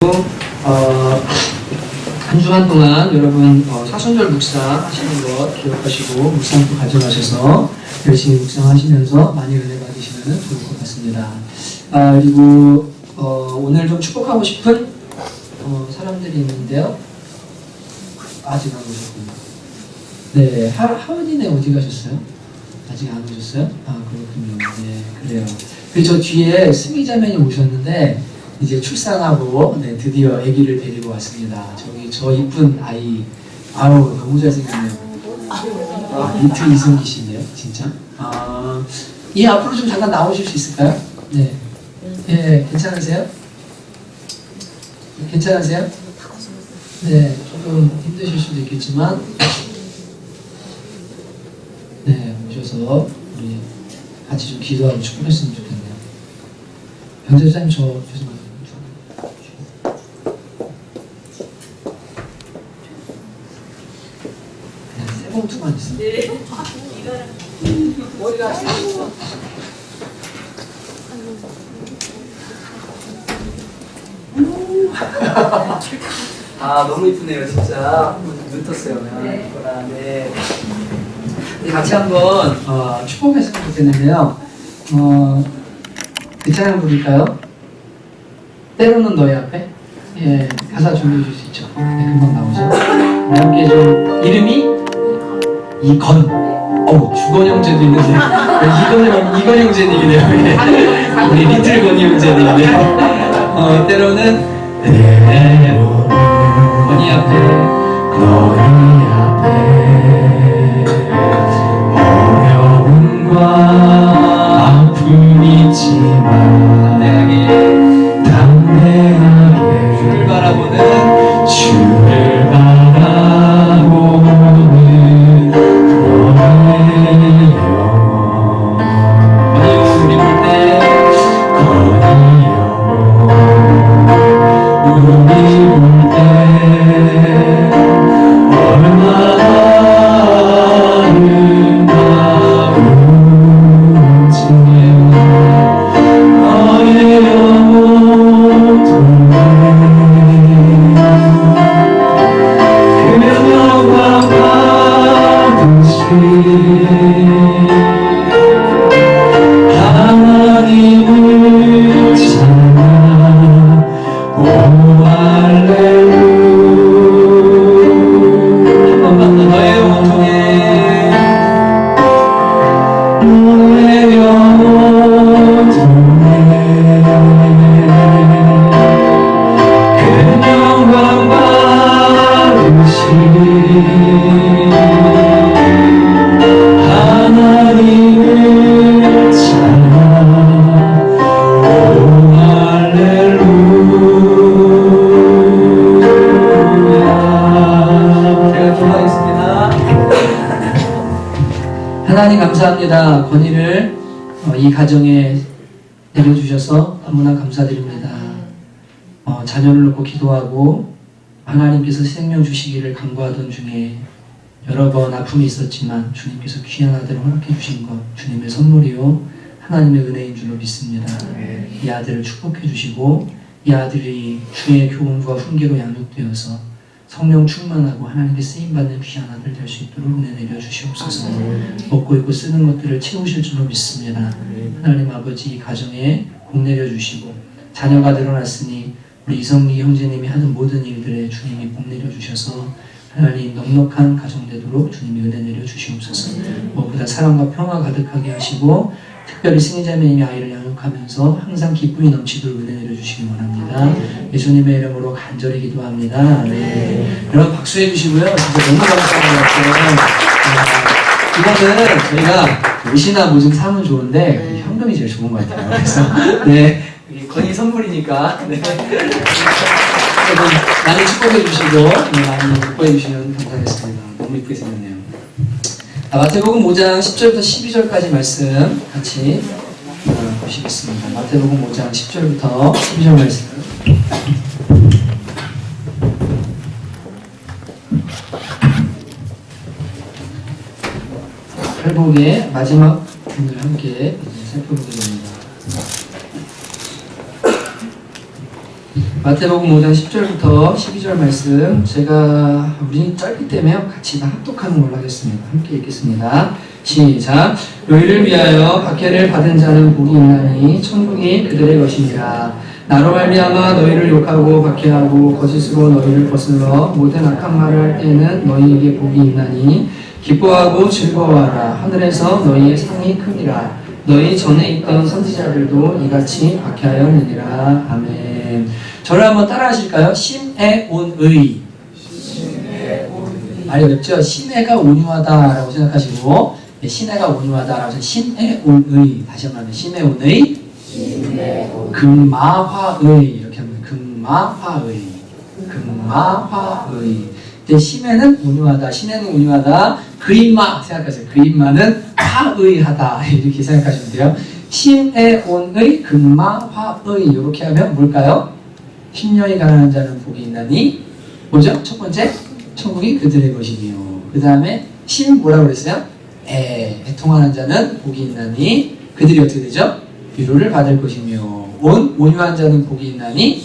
한 주간 동안 여러분 사순절 묵상 하시는 것 기억하시고 묵상도 가져가셔서 열심히 묵상하시면서 많이 은혜 받으시면 좋을 것 같습니다. 그리고 오늘 좀 축복하고 싶은 사람들이 있는데요. 아직 안 오셨군요. 네, 하은이네 어디 가셨어요? 아직 안 오셨어요? 그렇군요. 네, 그래요. 저 뒤에 승희자매님 오셨는데 이제 출산하고 드디어 아기를 데리고 왔습니다. 저 이쁜 아이, 아우 너무 잘생겼네요. 리틀 이승기시네요, 진짜. 예, 앞으로 좀 잠깐 나오실 수 있을까요? 네. 예, 괜찮으세요? 괜찮으세요? 네, 조금 힘드실 수도 있겠지만, 네, 오셔서 우리 같이 좀 기도하고 축복했으면 좋겠네요. 변호사님, 저 죄송합니다. 봉투만 있어. 네. 머리가 너무 이쁘네요, 진짜. 눈떴어요. 네. 네, 같이 한번 축복했으면 좋겠는데요. 그 찬양 부를까요? 때로는 너의 앞에. 예, 가사 준비해 줄 수 있죠. 네, 금방 나오죠. 함께 좀 이름이 이건, 주건 형제도 있는데 이건 형제는 이기네요. 우리 리틀 건이 형제는 이기네요. 때로는 건이 앞에 너희 앞에 어려움과 아픔이 있지만 담대하게 주를 바라보는 하나님 감사합니다. 건의를 이 가정에 내려주셔서 너무나 감사드립니다. 자녀를 놓고 기도하고 하나님께서 생명 주시기를 간구하던 중에 여러 번 아픔이 있었지만 주님께서 귀한 아들을 허락해 주신 것 주님의 선물이요 하나님의 은혜인 줄로 믿습니다. 이 아들을 축복해 주시고 이 아들이 주의 교훈과 훈계로 양육되어서 성령 충만하고 하나님께 쓰임받는 귀한 아들 될 수 있도록 은혜 내려주시옵소서. 먹고 입고 쓰는 것들을 채우실 줄로 믿습니다. 하나님 아버지 이 가정에 복 내려주시고 자녀가 늘어났으니 우리 이성리 형제님이 하는 모든 일들에 주님이 복 내려주셔서 하나님 넉넉한 가정 되도록 주님이 은혜 내려주시옵소서. 무엇보다 사랑과 평화 가득하게 하시고 특별히 승희자매님이 아이를 양육하면서 항상 기쁨이 넘치도록 은혜 내려주시기 원합니다. 예수님의 이름으로 간절히 기도합니다. 네. 여러분 박수해 주시고요. 진짜 너무 감사한 것 같아요. 이거는 저희가 옷이나 뭐좀 사면 좋은데 현금이 제일 좋은 것 같아요. 그래서 네, 건이 선물이니까 네. 여러분 많이 축복해 주시고 많이 기뻐해 주시면 감사하겠습니다. 너무 이쁘게 생겼네요. 마태복음 5장 10절부터 12절까지 말씀 같이 보시겠습니다. 마태복음 5장 10절부터 12절 말씀. 팔복의 마지막 부분을 함께 살펴보게 됩니다. 마태복음 5장 10절부터 12절 말씀 제가 우리 짧기 때문에 같이 다 합독하는 걸로 하겠습니다. 함께 읽겠습니다. 시작. 너희를 위하여 박해를 받은 자는 복이 있나니 천국이 그들의 것이니라. 나로 말미암아 너희를 욕하고 박해하고 거짓으로 너희를 거슬러 모든 악한 말을 할 때에는 너희에게 복이 있나니 기뻐하고 즐거워하라. 하늘에서 너희의 상이 크니라. 너희 전에 있던 선지자들도 이같이 박해하였느니라. 아멘. 저를 한번 따라 하실까요? 심해 온의. 말이 어렵죠? 심해가 온유하다라고 생각하시고, 네, 심해가 온유하다라고 해서 심해 온의. 다시 한번 심해 온의. 금마화의. 이렇게 하면 금마화의. 금마화의. 근데 심해는 온유하다. 심해는 온유하다. 그인마 생각하세요. 그인마는 화의하다. 이렇게 생각하시면 돼요. 심해 온의. 금마화의. 이렇게 하면 뭘까요? 심령이 가난한 자는 복이 있나니 뭐죠? 첫 번째 천국이 그들의 것이며 그 다음에 심 뭐라고 그랬어요? 애통하는 자는 복이 있나니 그들이 어떻게 되죠? 위로를 받을 것이며 온유한 자는 복이 있나니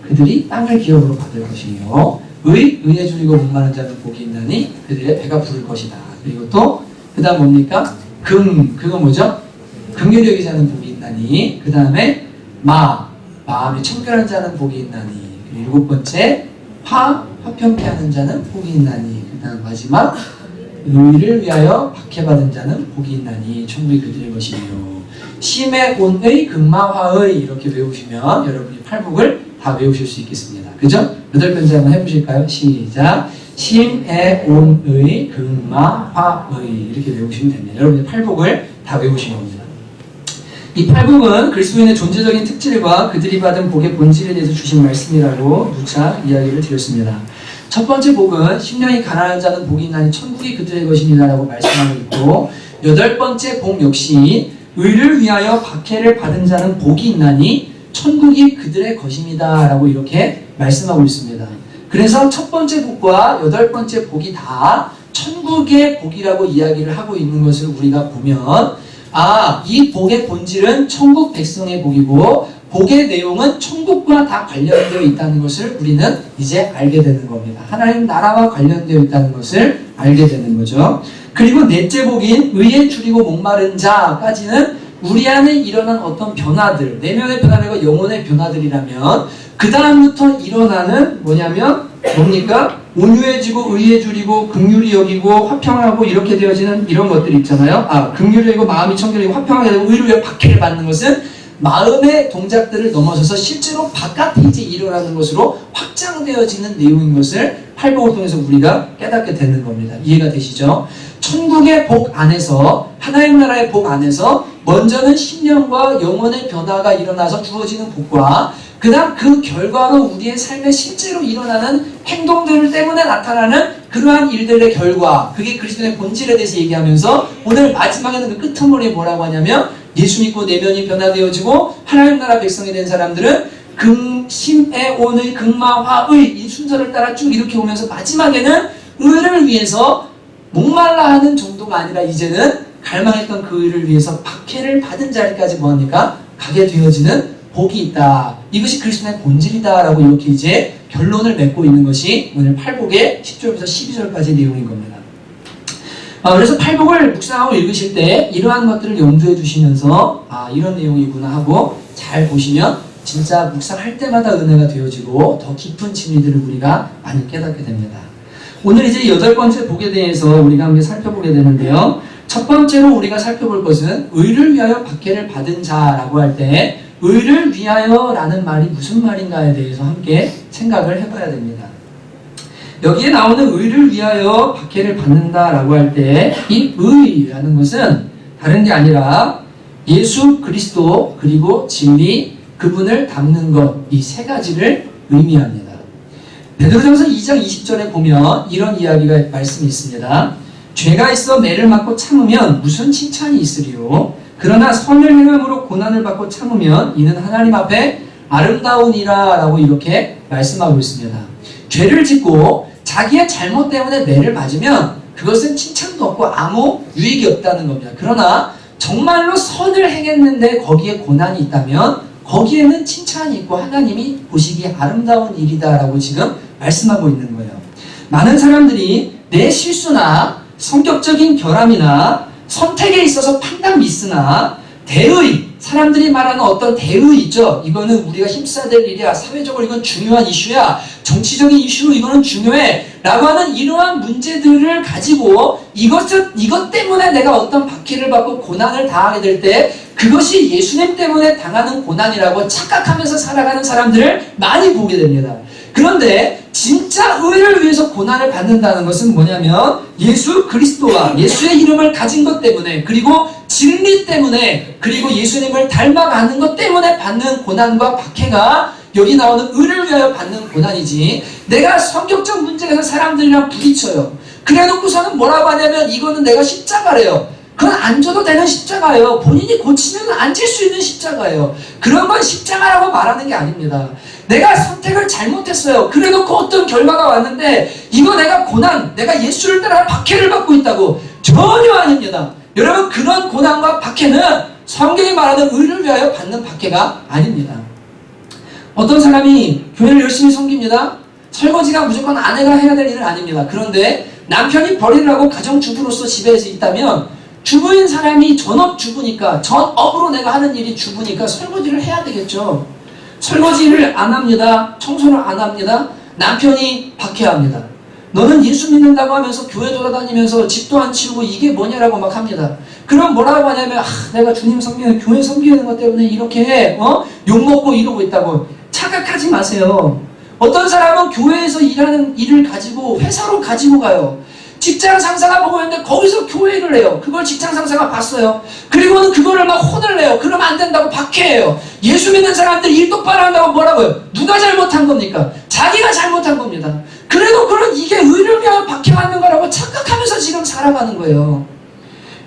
그들이 땅을 기업으로 받을 것이며 의에 줄이고 목마른 자는 복이 있나니 그들의 배가 부를 것이다. 그리고 또 그 다음 뭡니까? 그거 뭐죠? 긍휼히 여기자는 복이 있나니 그 다음에 마음이 청결한 자는 복이 있나니 그리고 일곱 번째 화평케 하는 자는 복이 있나니 그 다음 마지막 의를 위하여 박해받은 자는 복이 있나니 천국이 그들의 것이며 심의 온의 금마화의 이렇게 외우시면 여러분이 팔복을 다 외우실 수 있겠습니다. 그죠? 8번째 한번 해보실까요? 시작. 심의 온의 금마화의 이렇게 외우시면 됩니다. 여러분이 팔복을 다 외우시면 됩니다. 이 팔복은 그리스도인의 존재적인 특질과 그들이 받은 복의 본질에 대해서 주신 말씀이라고 누차 이야기를 드렸습니다. 첫 번째 복은 심령이 가난한 자는 복이 있나니 천국이 그들의 것이니라 라고 말씀하고 있고 8번째 복 역시 의를 위하여 박해를 받은 자는 복이 있나니 천국이 그들의 것입니다 라고 이렇게 말씀하고 있습니다. 그래서 첫 번째 복과 8번째 복이 다 천국의 복이라고 이야기를 하고 있는 것을 우리가 보면 이 복의 본질은 천국 백성의 복이고 복의 내용은 천국과 다 관련되어 있다는 것을 우리는 이제 알게 되는 겁니다. 하나님 나라와 관련되어 있다는 것을 알게 되는 거죠. 그리고 넷째 복인 의에 줄이고 목마른 자까지는 우리 안에 일어난 어떤 변화들, 내면의 변화들과 영혼의 변화들이라면 그 다음부터 일어나는 뭐냐면 뭡니까? 온유해지고 의에 줄이고 긍휼히 여기고 화평하고 이렇게 되어지는 이런 것들이 있잖아요. 긍휼히 여기고 마음이 청결하고 화평하게 되고 의를 위해 박해를 받는 것은 마음의 동작들을 넘어서서 실제로 바깥에 이제 일어나는 것으로 확장되어지는 내용인 것을 팔복을 통해서 우리가 깨닫게 되는 겁니다. 이해가 되시죠? 천국의 복 안에서 하나님 나라의 복 안에서 먼저는 심령과 영혼의 변화가 일어나서 주어지는 복과 그 다음 그 결과로 우리의 삶에 실제로 일어나는 행동들 때문에 나타나는 그러한 일들의 결과 그게 그리스도의 본질에 대해서 얘기하면서 오늘 마지막에는 그 끄트머리에 뭐라고 하냐면 예수 믿고 내면이 변화되어지고 하나님 나라 백성이 된 사람들은 심의 온의 금마화의 이 순서를 따라 쭉 이렇게 오면서 마지막에는 의를 위해서 목말라 하는 정도가 아니라 이제는 갈망했던 그 의를 위해서 박해를 받은 자리까지 뭐합니까? 가게 되어지는 복이 있다. 이것이 그리스도의 본질이다 라고 이렇게 이제 결론을 맺고 있는 것이 오늘 팔복의 10절부터 12절까지 내용인 겁니다. 그래서 팔복을 묵상하고 읽으실 때 이러한 것들을 염두에 두시면서 이런 내용이구나 하고 잘 보시면 진짜 묵상할 때마다 은혜가 되어지고 더 깊은 진리들을 우리가 많이 깨닫게 됩니다. 오늘 이제 8번째 복에 대해서 우리가 함께 살펴보게 되는데요. 첫 번째로 우리가 살펴볼 것은 의를 위하여 박해를 받은 자라고 할 때 의를 위하여 라는 말이 무슨 말인가에 대해서 함께 생각을 해봐야 됩니다. 여기에 나오는 의를 위하여 박해를 받는다라고 할 때 이 의라는 것은 다른 게 아니라 예수 그리스도 그리고 진리 그분을 담는 것 이 세 가지를 의미합니다. 베드로전서 2장 20절에 보면 이런 이야기가 말씀이 있습니다. 죄가 있어 매를 맞고 참으면 무슨 칭찬이 있으리요? 그러나 선을 행함으로 고난을 받고 참으면 이는 하나님 앞에 아름다우니라 라고 이렇게 말씀하고 있습니다. 죄를 짓고 자기의 잘못 때문에 매를 맞으면 그것은 칭찬도 없고 아무 유익이 없다는 겁니다. 그러나 정말로 선을 행했는데 거기에 고난이 있다면 거기에는 칭찬이 있고 하나님이 보시기에 아름다운 일이다라고 지금 말씀하고 있는 거예요. 많은 사람들이 내 실수나 성격적인 결함이나 선택에 있어서 판단 미스나 대의, 사람들이 말하는 어떤 대의 있죠. 이거는 우리가 힘써야 될 일이야. 사회적으로 이건 중요한 이슈야. 정치적인 이슈로 이거는 중요해. 라고 하는 이러한 문제들을 가지고 이것 때문에 내가 어떤 박해를 받고 고난을 당하게 될 때 그것이 예수님 때문에 당하는 고난이라고 착각하면서 살아가는 사람들을 많이 보게 됩니다. 그런데 진짜 의를 위해서 고난을 받는다는 것은 뭐냐면 예수 그리스도와 예수의 이름을 가진 것 때문에 그리고 진리 때문에 그리고 예수님을 닮아가는 것 때문에 받는 고난과 박해가 여기 나오는 의를 위하여 받는 고난이지 내가 성격적 문제에서 사람들이랑 부딪혀요. 그래놓고서는 뭐라고 하냐면 이거는 내가 십자가래요. 그건 안 줘도 되는 십자가예요. 본인이 고치면 안 질 수 있는 십자가예요. 그런 건 십자가라고 말하는 게 아닙니다. 내가 선택을 잘못했어요. 그래놓고 어떤 결과가 왔는데 이거 내가 고난, 내가 예수를 따라 박해를 받고 있다고 전혀 아닙니다. 여러분 그런 고난과 박해는 성경이 말하는 의를 위하여 받는 박해가 아닙니다. 어떤 사람이 교회를 열심히 섬깁니다. 설거지가 무조건 아내가 해야 될 일은 아닙니다. 그런데 남편이 벌이를 하고 가정주부로서 집에서 있다면 주부인 사람이 전업주부니까 전업으로 내가 하는 일이 주부니까 설거지를 해야 되겠죠. 설거지를 안 합니다. 청소를 안 합니다. 남편이 박해합니다. 너는 예수 믿는다고 하면서 교회 돌아다니면서 집도 안 치우고 이게 뭐냐라고 막 합니다. 그럼 뭐라고 하냐면 내가 주님 섬기는 교회 섬기는 것 때문에 이렇게 욕먹고 이러고 있다고 착각하지 마세요. 어떤 사람은 교회에서 일하는 일을 가지고 회사로 가지고 가요. 직장 상사가 보고 있는데 거기서 교회를 해요. 그걸 직장 상사가 봤어요. 그리고는 그거를 막 혼을 내요. 그러면 안 된다고 박해해요. 예수 믿는 사람들 일 똑바로 한다고 뭐라고요? 누가 잘못한 겁니까? 자기가 잘못한 겁니다. 그래도 그런 이게 의를 위하여 박해받는 거라고 착각하면서 지금 살아가는 거예요.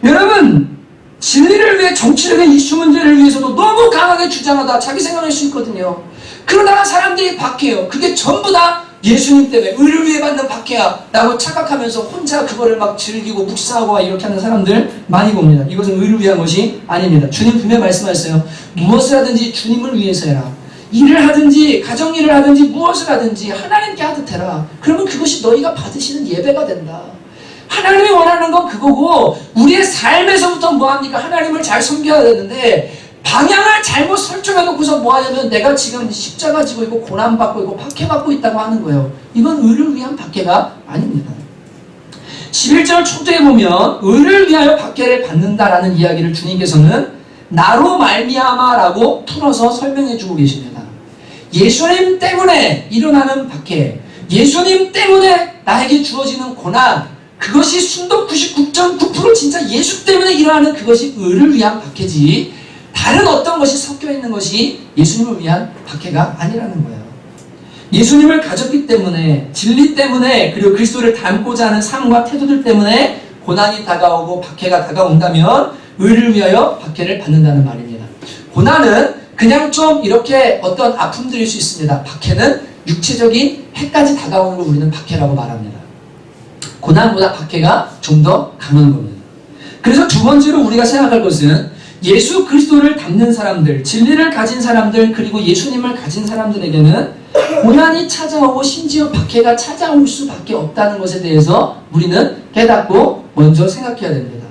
여러분 진리를 위해 정치적인 이슈 문제를 위해서도 너무 강하게 주장하다 자기 생각할 수 있거든요. 그러다가 사람들이 박해요. 그게 전부 다 예수님 때문에 의를 위해 받는 박해야 라고 착각하면서 혼자 그거를 막 즐기고 묵상하고 이렇게 하는 사람들 많이 봅니다. 이것은 의를 위한 것이 아닙니다. 주님 분명히 말씀하셨어요. 무엇을 하든지 주님을 위해서 해라. 일을 하든지 가정일을 하든지 무엇을 하든지 하나님께 하듯 해라. 그러면 그것이 너희가 받으시는 예배가 된다. 하나님이 원하는 건 그거고 우리의 삶에서부터 뭐합니까? 하나님을 잘 섬겨야 되는데 방향을 잘못 설정해놓고서 뭐하냐면 내가 지금 십자가 지고 있고 고난받고 있고 박해받고 있다고 하는 거예요. 이건 의를 위한 박해가 아닙니다. 11절 초대에 보면 의를 위하여 박해를 받는다라는 이야기를 주님께서는 나로 말미암아라고 풀어서 설명해주고 계십니다. 예수님 때문에 일어나는 박해, 예수님 때문에 나에게 주어지는 고난, 그것이 순도 99.9% 진짜 예수 때문에 일어나는 그것이 의를 위한 박해지 다른 어떤 것이 섞여 있는 것이 예수님을 위한 박해가 아니라는 거예요. 예수님을 가졌기 때문에 진리 때문에 그리고 그리스도를 닮고자 하는 삶과 태도들 때문에 고난이 다가오고 박해가 다가온다면 의를 위하여 박해를 받는다는 말입니다. 고난은 그냥 좀 이렇게 어떤 아픔들일 수 있습니다. 박해는 육체적인 해까지 다가오는 걸 우리는 박해라고 말합니다. 고난보다 박해가 좀 더 강한 겁니다. 그래서 두 번째로 우리가 생각할 것은 예수 그리스도를 닮는 사람들, 진리를 가진 사람들, 그리고 예수님을 가진 사람들에게는 고난이 찾아오고 심지어 박해가 찾아올 수밖에 없다는 것에 대해서 우리는 깨닫고 먼저 생각해야 됩니다.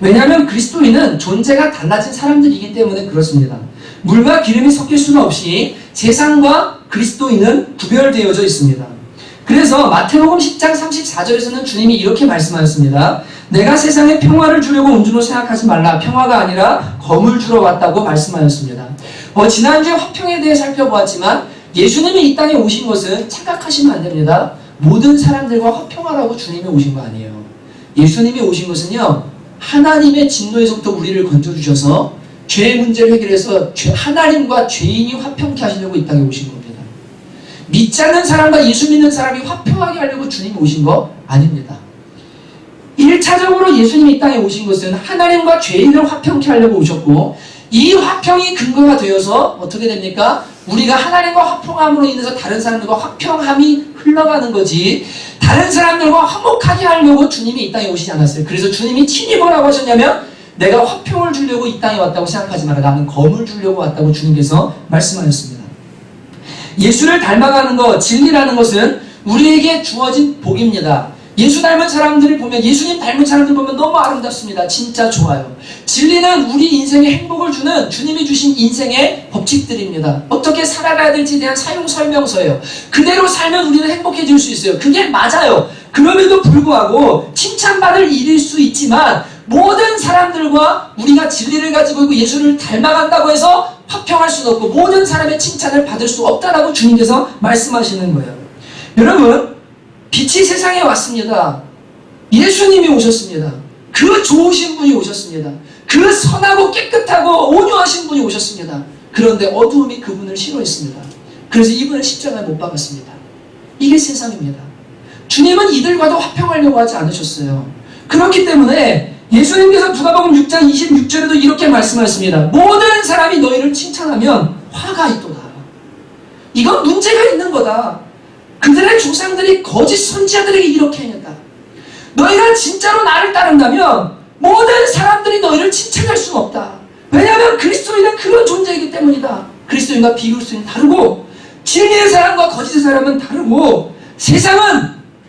왜냐하면 그리스도인은 존재가 달라진 사람들이기 때문에 그렇습니다. 물과 기름이 섞일 수는 없이 세상과 그리스도인은 구별되어져 있습니다. 그래서 마태복음 10장 34절에서는 주님이 이렇게 말씀하셨습니다. 내가 세상에 평화를 주려고 온 줄로 생각하지 말라. 평화가 아니라 검을 주러 왔다고 말씀하셨습니다. 지난주에 화평에 대해 살펴보았지만 예수님이 이 땅에 오신 것은 착각하시면 안 됩니다. 모든 사람들과 화평하라고 주님이 오신 거 아니에요. 예수님이 오신 것은요. 하나님의 진노에서부터 우리를 건져주셔서 죄의 문제를 해결해서 하나님과 죄인이 화평케 하시려고 이 땅에 오신 겁니다. 믿지 않는 사람과 예수 믿는 사람이 화평하게 하려고 주님이 오신 거 아닙니다. 1차적으로 예수님이 이 땅에 오신 것은 하나님과 죄인을 화평케 하려고 오셨고 이 화평이 근거가 되어서 어떻게 됩니까? 우리가 하나님과 화평함으로 인해서 다른 사람들과 화평함이 흘러가는 거지 다른 사람들과 화목하게 하려고 주님이 이 땅에 오시지 않았어요. 그래서 주님이 친히 뭐라고 하셨냐면 내가 화평을 주려고 이 땅에 왔다고 생각하지 마라. 나는 검을 주려고 왔다고 주님께서 말씀하셨습니다. 예수를 닮아가는 것, 진리라는 것은 우리에게 주어진 복입니다. 예수 닮은 사람들을 보면, 예수님 닮은 사람들 보면 너무 아름답습니다. 진짜 좋아요. 진리는 우리 인생에 행복을 주는 주님이 주신 인생의 법칙들입니다. 어떻게 살아가야 될지에 대한 사용 설명서예요. 그대로 살면 우리는 행복해질 수 있어요. 그게 맞아요. 그럼에도 불구하고 칭찬받을 일일 수 있지만 모든 사람들과 우리가 진리를 가지고 있고 예수를 닮아간다고 해서 화평할 수는 없고 모든 사람의 칭찬을 받을 수 없다라고 주님께서 말씀하시는 거예요. 여러분, 빛이 세상에 왔습니다. 예수님이 오셨습니다. 그 좋으신 분이 오셨습니다. 그 선하고 깨끗하고 온유하신 분이 오셨습니다. 그런데 어두움이 그분을 싫어했습니다. 그래서 이분을 십자가에 못 박았습니다. 이게 세상입니다. 주님은 이들과도 화평하려고 하지 않으셨어요. 그렇기 때문에 예수님께서 누가복음 6장 26절에도 이렇게 말씀하셨습니다. 모든 사람이 너희를 칭찬하면 화가 있도다. 이건 문제가 있는 거다. 그들의 조상들이 거짓 선지자들에게 이렇게 행했다. 너희가 진짜로 나를 따른다면 모든 사람들이 너희를 칭찬할 수는 없다. 왜냐하면 그리스도인은 그런 존재이기 때문이다. 그리스도인과 비그리스도인은 다르고 진리의 사람과 거짓의 사람은 다르고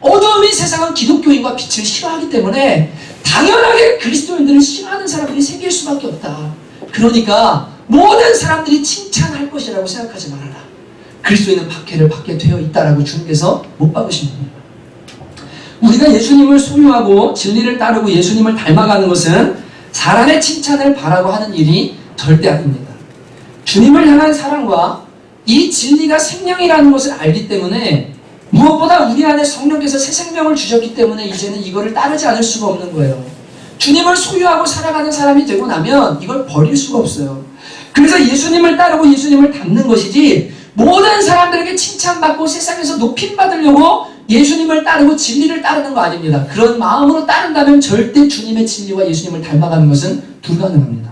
어두움이 세상은 기독교인과 빛을 싫어하기 때문에 당연하게 그리스도인들을 싫어하는 사람들이 생길 수밖에 없다. 그러니까 모든 사람들이 칭찬할 것이라고 생각하지 말아라. 그리스도인은 박해를 받게 되어 있다라고 주님께서 못 박으신 겁니다. 우리가 예수님을 소유하고 진리를 따르고 예수님을 닮아가는 것은 사람의 칭찬을 바라고 하는 일이 절대 아닙니다. 주님을 향한 사랑과 이 진리가 생명이라는 것을 알기 때문에 무엇보다 우리 안에 성령께서 새 생명을 주셨기 때문에 이제는 이거를 따르지 않을 수가 없는 거예요. 주님을 소유하고 살아가는 사람이 되고 나면 이걸 버릴 수가 없어요. 그래서 예수님을 따르고 예수님을 닮는 것이지 모든 사람들에게 칭찬받고 세상에서 높임받으려고 예수님을 따르고 진리를 따르는 거 아닙니다. 그런 마음으로 따른다면 절대 주님의 진리와 예수님을 닮아가는 것은 불가능합니다.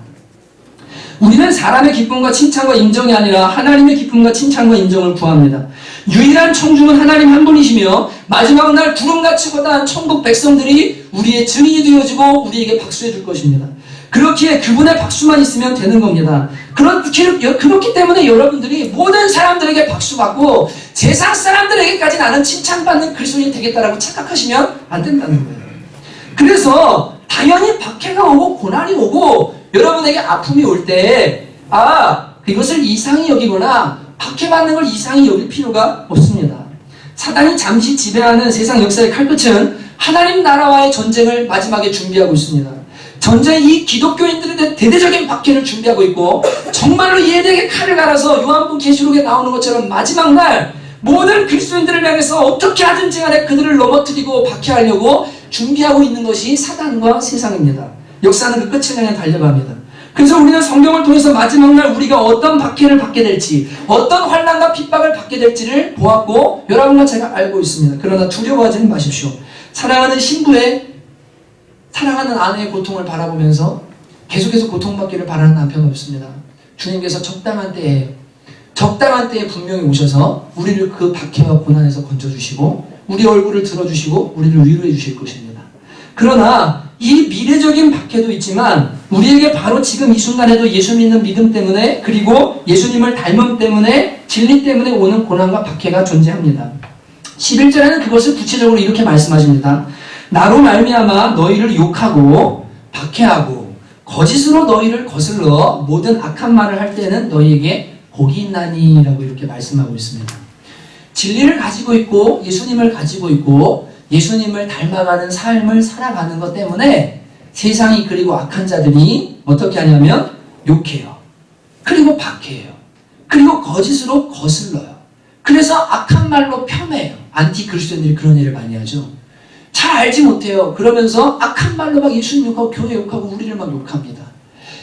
우리는 사람의 기쁨과 칭찬과 인정이 아니라 하나님의 기쁨과 칭찬과 인정을 구합니다. 유일한 청중은 하나님 한 분이시며 마지막 날 구름같이 거다한 천국 백성들이 우리의 증인이 되어지고 우리에게 박수해 줄 것입니다. 그렇기에 그분의 박수만 있으면 되는 겁니다. 그렇기 때문에 여러분들이 모든 사람들에게 박수받고 세상 사람들에게까지 나는 칭찬받는 그리스도인이 되겠다라고 착각하시면 안 된다는 거예요. 그래서 당연히 박해가 오고 고난이 오고 여러분에게 아픔이 올 때 이것을 이상히 여기거나 박해받는 걸 이상히 여길 필요가 없습니다. 사단이 잠시 지배하는 세상 역사의 칼끝은 하나님 나라와의 전쟁을 마지막에 준비하고 있습니다. 전쟁이 이 기독교인들의 대대적인 박해를 준비하고 있고 정말로 얘들에게 칼을 갈아서 요한복음 계시록에 나오는 것처럼 마지막 날 모든 그리스도인들을 향해서 어떻게 하든지 간에 그들을 넘어뜨리고 박해하려고 준비하고 있는 것이 사단과 세상입니다. 역사는 그 끝을 향해 달려갑니다. 그래서 우리는 성경을 통해서 마지막 날 우리가 어떤 박해를 받게 될지 어떤 환난과 핍박을 받게 될지를 보았고 여러분과 제가 알고 있습니다. 그러나 두려워하지는 마십시오. 사랑하는 신부의 사랑하는 아내의 고통을 바라보면서 계속해서 고통받기를 바라는 남편은 없습니다. 주님께서 적당한 때에 분명히 오셔서 우리를 그 박해와 고난에서 건져주시고 우리 얼굴을 들어주시고 우리를 위로해 주실 것입니다. 그러나 이 미래적인 박해도 있지만 우리에게 바로 지금 이 순간에도 예수 믿는 믿음 때문에 그리고 예수님을 닮음 때문에 진리 때문에 오는 고난과 박해가 존재합니다. 11절에는 그것을 구체적으로 이렇게 말씀하십니다. 나로 말미암아 너희를 욕하고 박해하고 거짓으로 너희를 거슬러 모든 악한 말을 할 때는 너희에게 복이 있나니 라고 이렇게 말씀하고 있습니다. 진리를 가지고 있고 예수님을 가지고 있고 예수님을 닮아가는 삶을 살아가는 것 때문에 세상이 그리고 악한 자들이 어떻게 하냐면 욕해요. 그리고 박해해요. 그리고 거짓으로 거슬러요. 그래서 악한 말로 폄해해요. 안티 그리스도인들이 그런 일을 많이 하죠. 잘 알지 못해요. 그러면서 악한 말로 막 예수님 욕하고 교회 욕하고 우리를 막 욕합니다.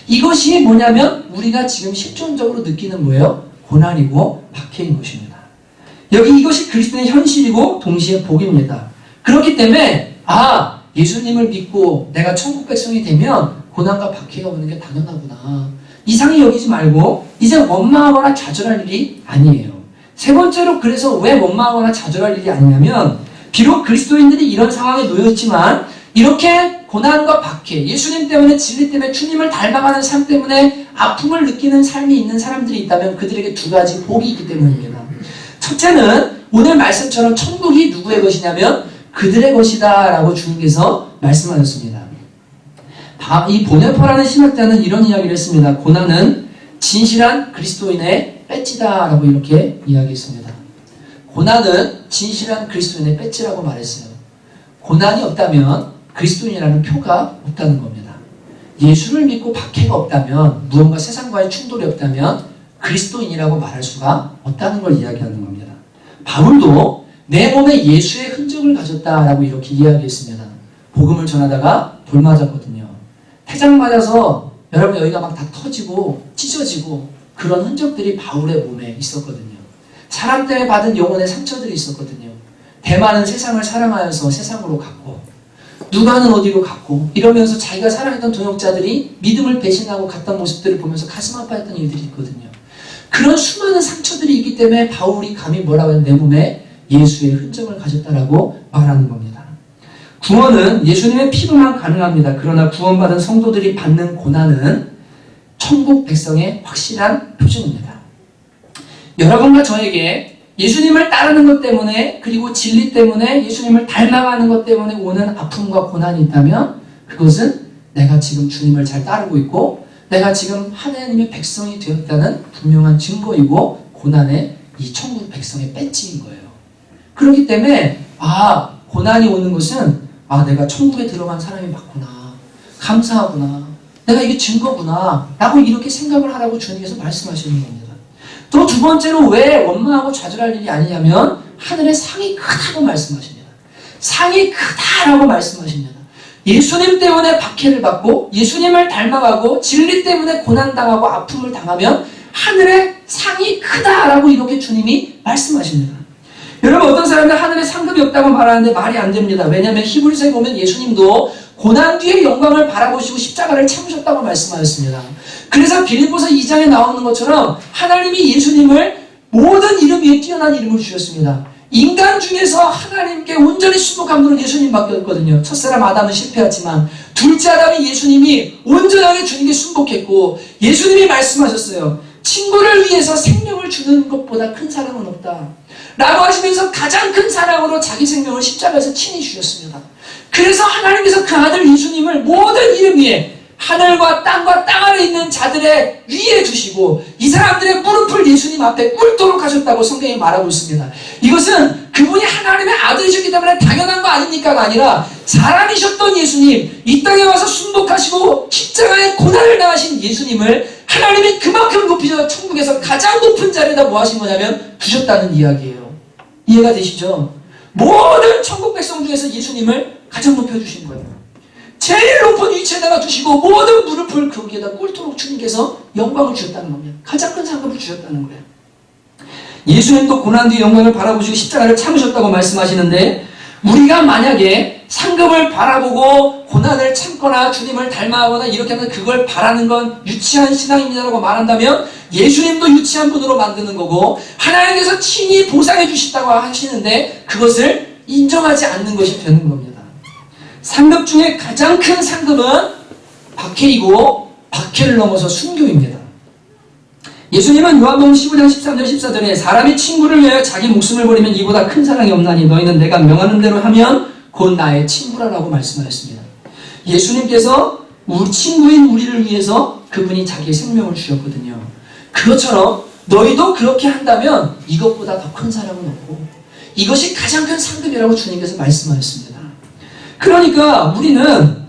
이것이 뭐냐면 우리가 지금 실존적으로 느끼는 뭐예요? 고난이고 박해인 것입니다. 여기 이것이 그리스도의 현실이고 동시에 복입니다. 그렇기 때문에 예수님을 믿고 내가 천국 백성이 되면 고난과 박해가 오는 게 당연하구나. 이상히 여기지 말고 이제 원망하거나 좌절할 일이 아니에요. 세 번째로 그래서 왜 원망하거나 좌절할 일이 아니냐면 비록 그리스도인들이 이런 상황에 놓였지만 이렇게 고난과 박해, 예수님 때문에 진리 때문에 주님을 닮아가는 삶 때문에 아픔을 느끼는 삶이 있는 사람들이 있다면 그들에게 두 가지 복이 있기 때문입니다. 첫째는 오늘 말씀처럼 천국이 누구의 것이냐면 그들의 것이다 라고 주님께서 말씀하셨습니다. 이 보네파라는 신학자는 이런 이야기를 했습니다. 고난은 진실한 그리스도인의 배지다 라고 이렇게 이야기했습니다. 고난은 진실한 그리스도인의 배지라고 말했어요. 고난이 없다면 그리스도인이라는 표가 없다는 겁니다. 예수를 믿고 박해가 없다면, 무언가 세상과의 충돌이 없다면 그리스도인이라고 말할 수가 없다는 걸 이야기하는 겁니다. 바울도 내 몸에 예수의 흔적을 가졌다라고 이렇게 이야기했습니다. 복음을 전하다가 돌 맞았거든요. 태장 맞아서 여러분 여기가 막 다 터지고 찢어지고 그런 흔적들이 바울의 몸에 있었거든요. 사람 때문에 받은 영혼의 상처들이 있었거든요. 대만은 세상을 사랑하여서 세상으로 갔고 누가는 어디로 갔고 이러면서 자기가 사랑했던 동역자들이 믿음을 배신하고 갔던 모습들을 보면서 가슴 아파했던 일들이 있거든요. 그런 수많은 상처들이 있기 때문에 바울이 감히 뭐라고 하면 내 몸에 예수의 흔적을 가졌다라고 말하는 겁니다. 구원은 예수님의 피로만 가능합니다. 그러나 구원받은 성도들이 받는 고난은 천국 백성의 확실한 표징입니다. 여러분과 저에게 예수님을 따르는 것 때문에 그리고 진리 때문에 예수님을 닮아가는 것 때문에 오는 아픔과 고난이 있다면 그것은 내가 지금 주님을 잘 따르고 있고 내가 지금 하나님의 백성이 되었다는 분명한 증거이고 고난의 이 천국 백성의 배지인 거예요. 그렇기 때문에 고난이 오는 것은 내가 천국에 들어간 사람이 맞구나. 감사하구나. 내가 이게 증거구나. 라고 이렇게 생각을 하라고 주님께서 말씀하시는 겁니다. 또 두 번째로 왜 원망하고 좌절할 일이 아니냐면 하늘의 상이 크다고 말씀하십니다. 상이 크다라고 말씀하십니다. 예수님 때문에 박해를 받고 예수님을 닮아가고 진리 때문에 고난당하고 아픔을 당하면 하늘의 상이 크다라고 이렇게 주님이 말씀하십니다. 여러분 어떤 사람들 하늘에 상급이 없다고 말하는데 말이 안 됩니다. 왜냐하면 히브리서에 보면 예수님도 고난 뒤에 영광을 바라보시고 십자가를 참으셨다고 말씀하셨습니다. 그래서 빌립보서 2장에 나오는 것처럼 하나님이 예수님을 모든 이름 위에 뛰어난 이름을 주셨습니다. 인간 중에서 하나님께 온전히 순복한 분은 예수님밖에 없거든요. 첫사람 아담은 실패했지만 둘째 아담이 예수님이 온전하게 주님께 순복했고 예수님이 말씀하셨어요. 친구를 위해서 생명을 주는 것보다 큰 사랑은 없다 라고 하시면서 가장 큰 사랑으로 자기 생명을 십자가에서 친히 주셨습니다. 그래서 하나님께서 그 아들 예수님을 모든 이름 위에 하늘과 땅과 땅 아래 있는 자들의 위에 두시고 이 사람들의 무릎을 예수님 앞에 꿇도록 하셨다고 성경이 말하고 있습니다. 이것은 그분이 하나님의 아들이셨기 때문에 당연한 거 아닙니까가 아니라 사람이셨던 예수님, 이 땅에 와서 순복하시고 십자가의 고난을 당하신 예수님을 하나님이 그만큼 높이셔서 천국에서 가장 높은 자리에다 뭐 하신 거냐면 두셨다는 이야기예요. 이해가 되시죠? 모든 천국 백성 중에서 예수님을 가장 높여주신 거예요. 제일 높은 위치에다가 두시고 모든 무릎을 거기에다 꿇도록 주님께서 영광을 주셨다는 겁니다. 가장 큰 상급을 주셨다는 거예요. 예수님도 고난 뒤에 영광을 바라보시고 십자가를 참으셨다고 말씀하시는데 우리가 만약에 상급을 바라보고 고난을 참거나 주님을 닮아가거나 이렇게 하면 그걸 바라는 건 유치한 신앙입니다라고 말한다면 예수님도 유치한 분으로 만드는 거고 하나님께서 친히 보상해 주신다고 하시는데 그것을 인정하지 않는 것이 되는 겁니다. 상급 중에 가장 큰 상급은 박해이고 박해를 넘어서 순교입니다. 예수님은 요한복음 15장 13절 14절에 사람이 친구를 위하여 자기 목숨을 버리면 이보다 큰 사랑이 없나니 너희는 내가 명하는 대로 하면 곧 나의 친구라라고 말씀하셨습니다. 예수님께서 우리 친구인 우리를 위해서 그분이 자기의 생명을 주셨거든요. 그것처럼 너희도 그렇게 한다면 이것보다 더 큰 사랑은 없고 이것이 가장 큰 상급이라고 주님께서 말씀하셨습니다. 그러니까 우리는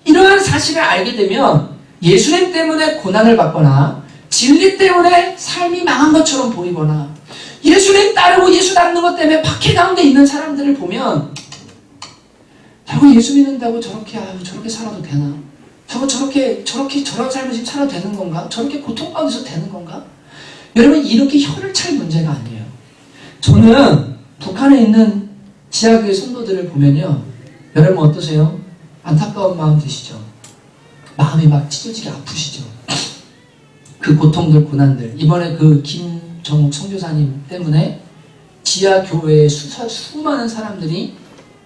이러한 사실을 알게 되면 예수님 때문에 고난을 받거나 진리 때문에 삶이 망한 것처럼 보이거나 예수님 따르고 예수 닮는 것 때문에 박해 가운데 있는 사람들을 보면 저거 예수 믿는다고 저렇게 살아도 되나? 저런 삶을 지금 살아도 되는 건가? 저렇게 고통 가운데서 되는 건가? 여러분 이렇게 혀를 찰 문제가 아니에요. 저는 북한에 있는 지하교회 성도들을 보면요. 여러분 어떠세요? 안타까운 마음 드시죠? 마음이 막 찢어지게 아프시죠? 그 고통들, 고난들. 이번에 그 김정욱 선교사님 때문에 지하교회에 수많은 사람들이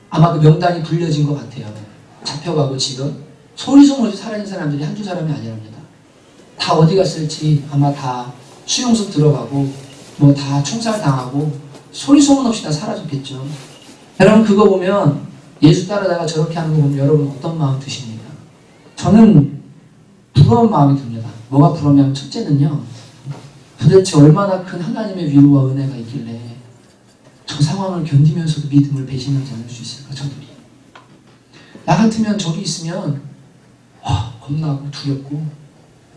아마 그 명단이 불려진 것 같아요. 잡혀가고 지금 소리소문없이 사라진 사람들이 한두 사람이 아니랍니다. 다 어디 갔을지 아마 다 수용소 들어가고 뭐 다 총살당하고 소리소문 없이 다 사라졌겠죠. 여러분 그거 보면 예수 따라다가 저렇게 하는 거 보면 여러분 어떤 마음 드십니까? 저는 부러운 마음이 듭니다. 뭐가 부러우냐면 첫째는요. 도대체 얼마나 큰 하나님의 위로와 은혜가 있길래 저 상황을 견디면서도 믿음을 배신하지 않을 수 있을까 저들이. 나 같으면 저기 있으면 와 겁나고 두렵고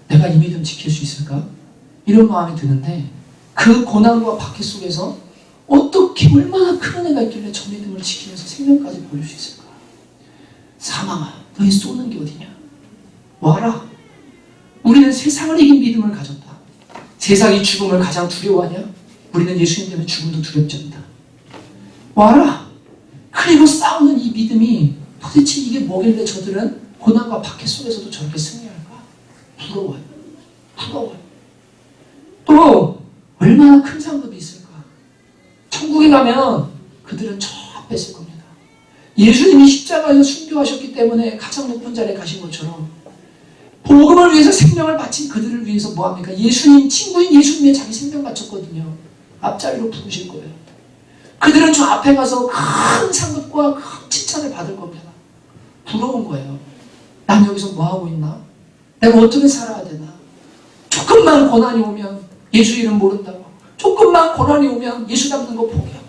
내가 이 믿음 지킬 수 있을까? 이런 마음이 드는데 그 고난과 박해 속에서 어떻게 얼마나 큰 은혜가 있길래 저 믿음을 지키면서 생명까지 버릴 수 있을까? 사망아 너희 쏘는 게 어디냐? 와라. 우리는 세상을 이긴 믿음을 가졌다. 세상이 죽음을 가장 두려워하냐? 우리는 예수님 때문에 죽음도 두렵지 않다. 와라. 그리고 싸우는 이 믿음이 도대체 이게 뭐길래 저들은 고난과 박해 속에서도 저렇게 승리할까? 부러워요. 부러워요. 또 얼마나 큰 상급이 있을까? 천국에 가면 그들은 저 앞에 있을 겁니다. 예수님이 십자가에서 순교하셨기 때문에 가장 높은 자리에 가신 것처럼 복음을 위해서 생명을 바친 그들을 위해서 뭐합니까? 예수님, 친구인 예수님의 자기 생명 바쳤거든요. 앞자리로 부르실 거예요. 그들은 저 앞에 가서 큰 상급과 큰 칭찬을 받을 겁니다. 부러운 거예요. 난 여기서 뭐하고 있나? 내가 어떻게 살아야 되나? 조금만 고난이 오면 예수 이름 모른다고. 조금만 고난이 오면 예수 닮는 거 포기하고.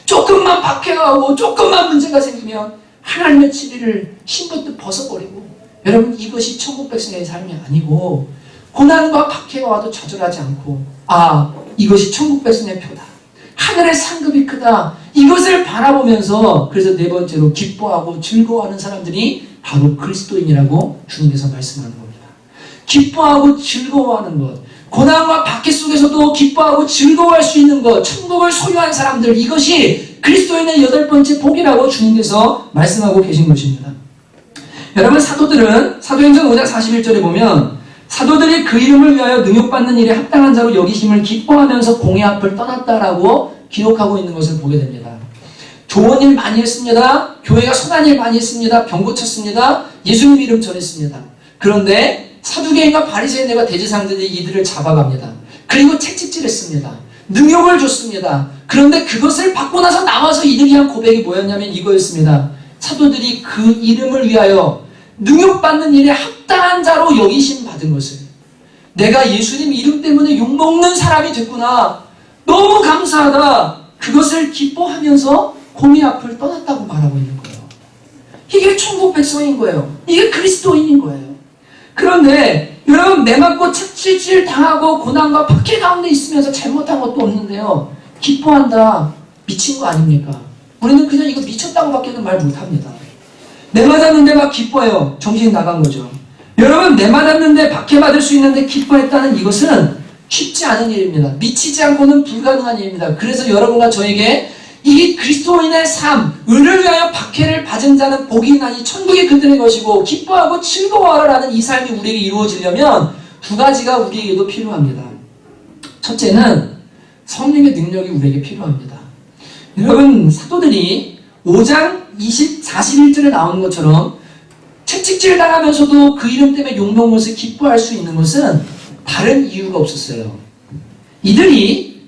조금만 박해가 오고 조금만 문제가 생기면 하나님의 진리를 신부터 벗어버리고. 여러분 이것이 천국 백성의 삶이 아니고 고난과 박해가 와도 좌절하지 않고 이것이 천국 백성의 표다. 하늘의 상급이 크다. 이것을 바라보면서 그래서 네 번째로 기뻐하고 즐거워하는 사람들이 바로 그리스도인이라고 주님께서 말씀하는 겁니다. 기뻐하고 즐거워하는 것. 고난과 박해 속에서도 기뻐하고 즐거워할 수 있는 것. 천국을 소유한 사람들. 이것이 그리스도인의 여덟 번째 복이라고 주님께서 말씀하고 계신 것입니다. 여러분 사도들은 사도행전 5장 41절에 보면 사도들이 그 이름을 위하여 능욕받는 일에 합당한 자로 여기심을 기뻐하면서 공의 앞을 떠났다라고 기록하고 있는 것을 보게 됩니다. 좋은 일 많이 했습니다. 교회가 선한 일 많이 했습니다. 병 고쳤습니다. 예수님 이름 전했습니다. 그런데 사두개인과 바리새인들과 대제사장들이 이들을 잡아갑니다. 그리고 채찍질했습니다. 능욕을 줬습니다. 그런데 그것을 받고 나서 나와서 이들이 한 고백이 뭐였냐면 이거였습니다. 사도들이 그 이름을 위하여 능욕받는 일에 합당한 자로 여기심 받은 것을 내가 예수님 이름 때문에 욕먹는 사람이 됐구나. 너무 감사하다. 그것을 기뻐하면서 공의 앞을 떠났다고 말하고 있는 거예요. 이게 천국 백성인 거예요. 이게 그리스도인인 거예요. 그런데 여러분 매 맞고 채찍질 당하고 고난과 박해 가운데 있으면서 잘못한 것도 없는데요. 기뻐한다. 미친 거 아닙니까? 우리는 그냥 이거 미쳤다고밖에는 말 못합니다. 내 맞았는데 막 기뻐해요. 정신이 나간 거죠. 여러분 내 맞았는데 박해받을 수 있는데 기뻐했다는 이것은 쉽지 않은 일입니다. 미치지 않고는 불가능한 일입니다. 그래서 여러분과 저에게 이 그리스도인의 삶, 의를 위하여 박해를 받은 자는 복이 나니 천국이 그들의 것이고 기뻐하고 즐거워하라라는 이 삶이 우리에게 이루어지려면 두 가지가 우리에게도 필요합니다. 첫째는 성령의 능력이 우리에게 필요합니다. 여러분 사도들이 5장 41절에 나오는 것처럼 채찍질 당하면서도 그 이름 때문에 욕먹은 것을 기뻐할 수 있는 것은 다른 이유가 없었어요. 이들이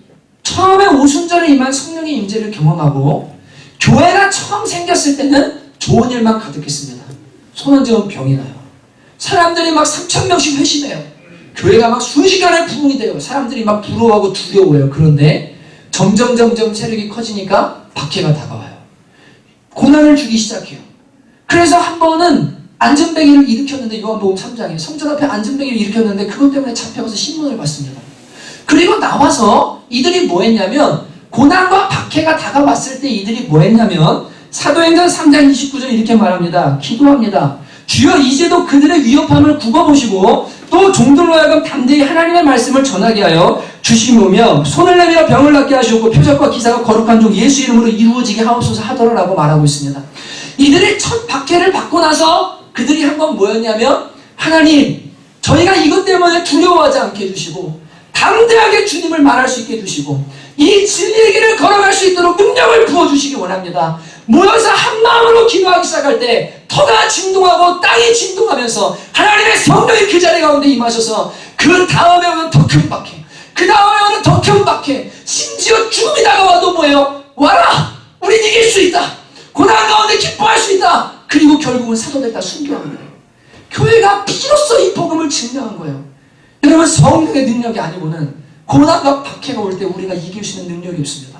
처음에 오순절에 임한 성령의 임재를 경험하고 교회가 처음 생겼을 때는 좋은 일만 가득했습니다. 손 얹으면 병이 나요. 사람들이 막 3,000명씩 회심해요. 교회가 막 순식간에 부흥이 돼요. 사람들이 막 부러워하고 두려워해요. 그런데 점점 세력이 커지니까 박해가 다가와요. 고난을 주기 시작해요. 그래서 한 번은 안전뱅이를 일으켰는데 요한복음 3장에 성전 앞에 안전뱅이를 일으켰는데 그것 때문에 잡혀가서 신문을 받습니다. 그리고 나와서 이들이 뭐 했냐면 고난과 박해가 다가왔을 때 이들이 뭐 했냐면 사도행전 3장 29절 이렇게 말합니다. 기도합니다. 주여 이제도 그들의 위협함을 굽어보시고 또 종들로 하여금 담대히 하나님의 말씀을 전하게 하여 주시며 손을 내밀어 병을 낫게 하시고 표적과 기사가 거룩한 종 예수 이름으로 이루어지게 하옵소서 하더라라고 말하고 있습니다. 이들이 첫 박해를 받고 나서 그들이 한 건 뭐였냐면 하나님 저희가 이것 때문에 두려워하지 않게 해주시고 담대하게 주님을 말할 수 있게 해주시고 이 진리의 길을 걸어갈 수 있도록 능력을 부어주시기 원합니다. 모여서 한 마음으로 기도하기 시작할 때 터가 진동하고 땅이 진동하면서 하나님의 성령이 그 자리 가운데 임하셔서 그 다음에 오는 더 큰 박해, 그 다음에 오는 더 큰 박해, 심지어 죽음이 다가와도 뭐예요? 와라! 우린 이길 수 있다. 고난 가운데 기뻐할 수 있다. 그리고 결국은 사도들 다 순교한 거예요. 교회가 비로소 이 복음을 증명한 거예요. 여러분, 성령의 능력이 아니고는 고난과 박해가 올 때 우리가 이길 수 있는 능력이 없습니다.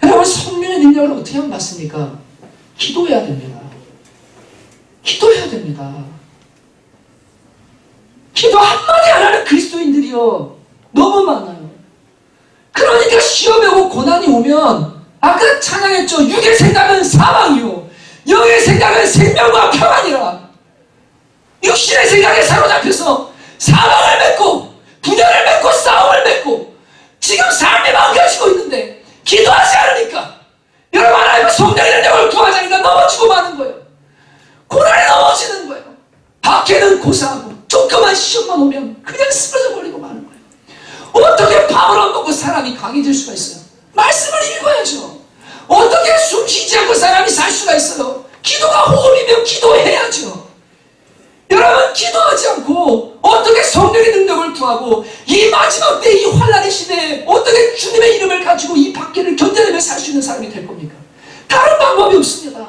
여러분, 성령의 능력을 어떻게 하면 받습니까? 기도해야 됩니다. 기도해야 됩니다. 기도 한마디 안 하는 그리스도인들이요, 너무 많아요. 그러니까 시험이 오고 고난이 오면, 아까 찬양했죠. 육의 생각은 사망이요, 영의 생각은 생명과 평안이라. 육신의 생각에 사로잡혀서 사망을 맺고 분열을 맺고 싸움을 맺고 지금 삶이 망가지고 있는데 기도하지 않으니까, 여러분, 하나님의 성령의 능력을 구하지 않으니까 넘어지고 마는 거예요. 고난에 넘어지는 거예요. 박해는 고사하고 조그만 시험만 오면 그냥 쓰러져 버리고 마는 거예요. 어떻게 밥을 안 먹고 사람이 강해질 수가 있어요? 말씀을 읽어야죠. 어떻게 숨 쉬지 않고 사람이 살 수가 있어요? 기도가 호흡이면 기도해야죠. 여러분, 기도하지 않고 어떻게 성령의 능력을 구하고 이 마지막 때 이 환난의 시대에 어떻게 주님의 이름을 가지고 이 박해를 견뎌내며 살 수 있는 사람이 될 겁니까? 다른 방법이 없습니다.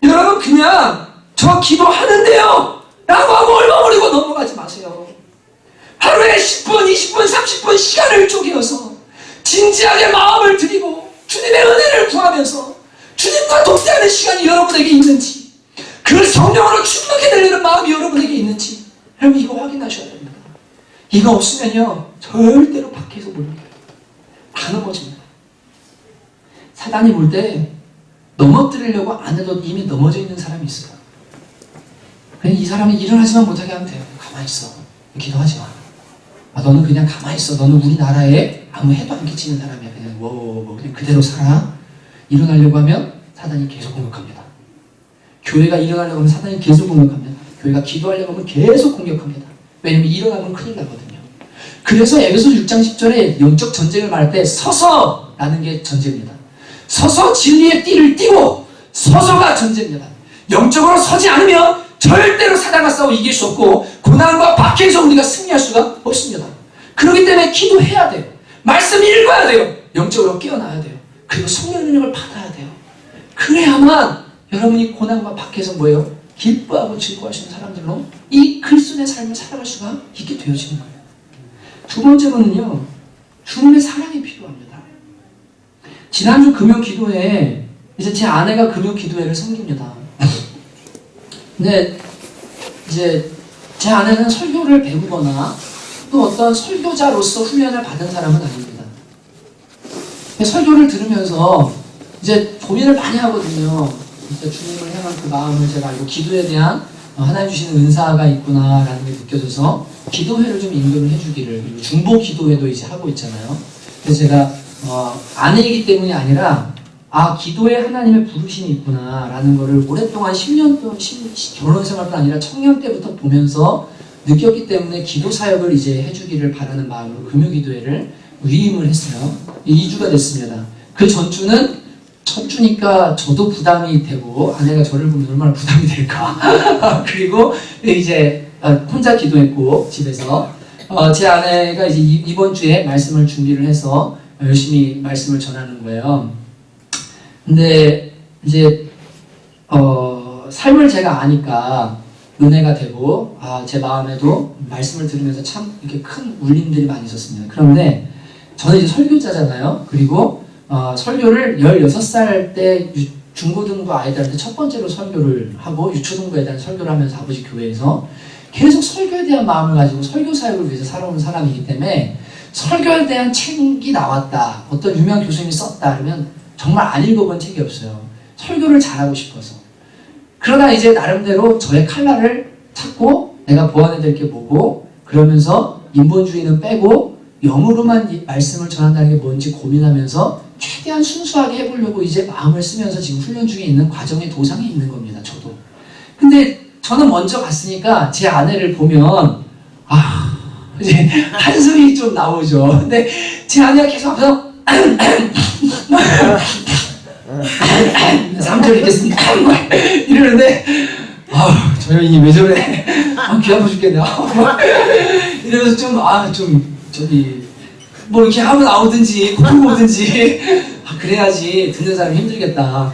여러분, 그냥 저 기도하는데요 라고 하고 얼버무리고 넘어가지 마세요. 하루에 10분, 20분, 30분 시간을 쪼개어서 진지하게 마음을 드리고 주님의 은혜를 구하면서 주님과 동대하는 시간이 여러분에게 있는지, 그 성령으로 충만하게 되려는 마음이 여러분에게 있는지, 여러분, 이거 확인하셔야 됩니다. 이거 없으면요 절대로 박해에서 못 이겨요. 다 넘어집니다. 사단이 볼 때 넘어뜨리려고 안 해도 이미 넘어져 있는 사람이 있어요. 그냥 이 사람이 일어나지만 못하게 하면 돼요. 가만히 있어, 기도하지 마. 너는 그냥 가만히 있어. 너는 우리나라에 아무 해도 안 끼치는 사람이야. 그냥 그냥 그대로 살아. 일어나려고 하면 사단이 계속 공격합니다. 교회가 일어나려고 하면 사단이 계속 공격합니다. 교회가 기도하려고 하면 계속 공격합니다. 왜냐면 일어나면 큰일 나거든요. 그래서 에베소 6장 10절에 영적 전쟁을 말할 때 서서라는 게 전쟁입니다. 서서 진리의 띠를 띠고 서서가 전쟁입니다. 영적으로 서지 않으면 절대로 사단과 싸워 이길 수 없고 고난과 박해에서 우리가 승리할 수가 없습니다. 그렇기 때문에 기도해야 돼요. 말씀 읽어야 돼요. 영적으로 깨어나야 돼요. 그리고 성령의 능력을 받아야 돼요. 그래야만 여러분이 고난과 박해에서 뭐예요? 기뻐하고 즐거워하시는 사람들로 이 그리스도의 삶을 살아갈 수가 있게 되어지는 거예요. 두 번째로는요, 주님의 사랑이 필요합니다. 지난주 금요 기도회에 이제 제 아내가 금요 기도회를 섬깁니다. 근데 이제 제 아내는 설교를 배우거나 또 어떤 설교자로서 훈련을 받은 사람은 아닙니다. 설교를 들으면서 이제 고민을 많이 하거든요. 진짜 주님을 향한 그 마음을 제가 알고 기도에 대한 하나님 주시는 은사가 있구나라는 게 느껴져서 기도회를 좀 인도를 해주기를, 그리고 중보 기도회도 이제 하고 있잖아요. 그래서 제가 아내이기 때문이 아니라 기도에 하나님의 부르심이 있구나라는 거를 오랫동안 10년 동안 결혼 생활뿐 아니라 청년 때부터 보면서 느꼈기 때문에 기도 사역을 이제 해주기를 바라는 마음으로 금요기도회를 위임을 했어요. 2주가 됐습니다. 그 전주는 첫 주니까 저도 부담이 되고 아내가 저를 보면 얼마나 부담이 될까. 그리고 이제 혼자 기도했고 집에서 제 아내가 이제 이번 주에 말씀을 준비를 해서 열심히 말씀을 전하는 거예요. 근데 이제 삶을 제가 아니까 은혜가 되고 제 마음에도 말씀을 들으면서 참 이렇게 큰 울림들이 많이 있었습니다. 그런데 저는 이제 설교자잖아요. 그리고 설교를 16살 때 중고등부 아이들한테 첫 번째로 설교를 하고 유초등부에 대한 설교를 하면서 아버지 교회에서 계속 설교에 대한 마음을 가지고 설교 사역을 위해서 살아오는 사람이기 때문에 설교에 대한 책이 나왔다, 어떤 유명 교수님이 썼다 그러면 정말 안 읽어본 책이 없어요. 설교를 잘하고 싶어서. 그러다 이제 나름대로 저의 칼날을 찾고 내가 보완해야 될 게 뭐고, 그러면서 인본주의는 빼고 영으로만 이 말씀을 전한다는 게 뭔지 고민하면서 최대한 순수하게 해보려고 이제 마음을 쓰면서 지금 훈련 중에 있는 과정의 도상에 있는 겁니다. 저도. 근데 저는 먼저 갔으니까 제 아내를 보면 이제 한숨이 좀 나오죠. 근데 제 아내가 계속 앞에서 3절 읽겠습니다. 이러는데 저 여인이 왜 저래? 귀 아파 죽겠네. 이러면서 뭐 이렇게 하고 나오든지, 코 풀고 오든지, 그래야지 듣는 사람이 힘들겠다.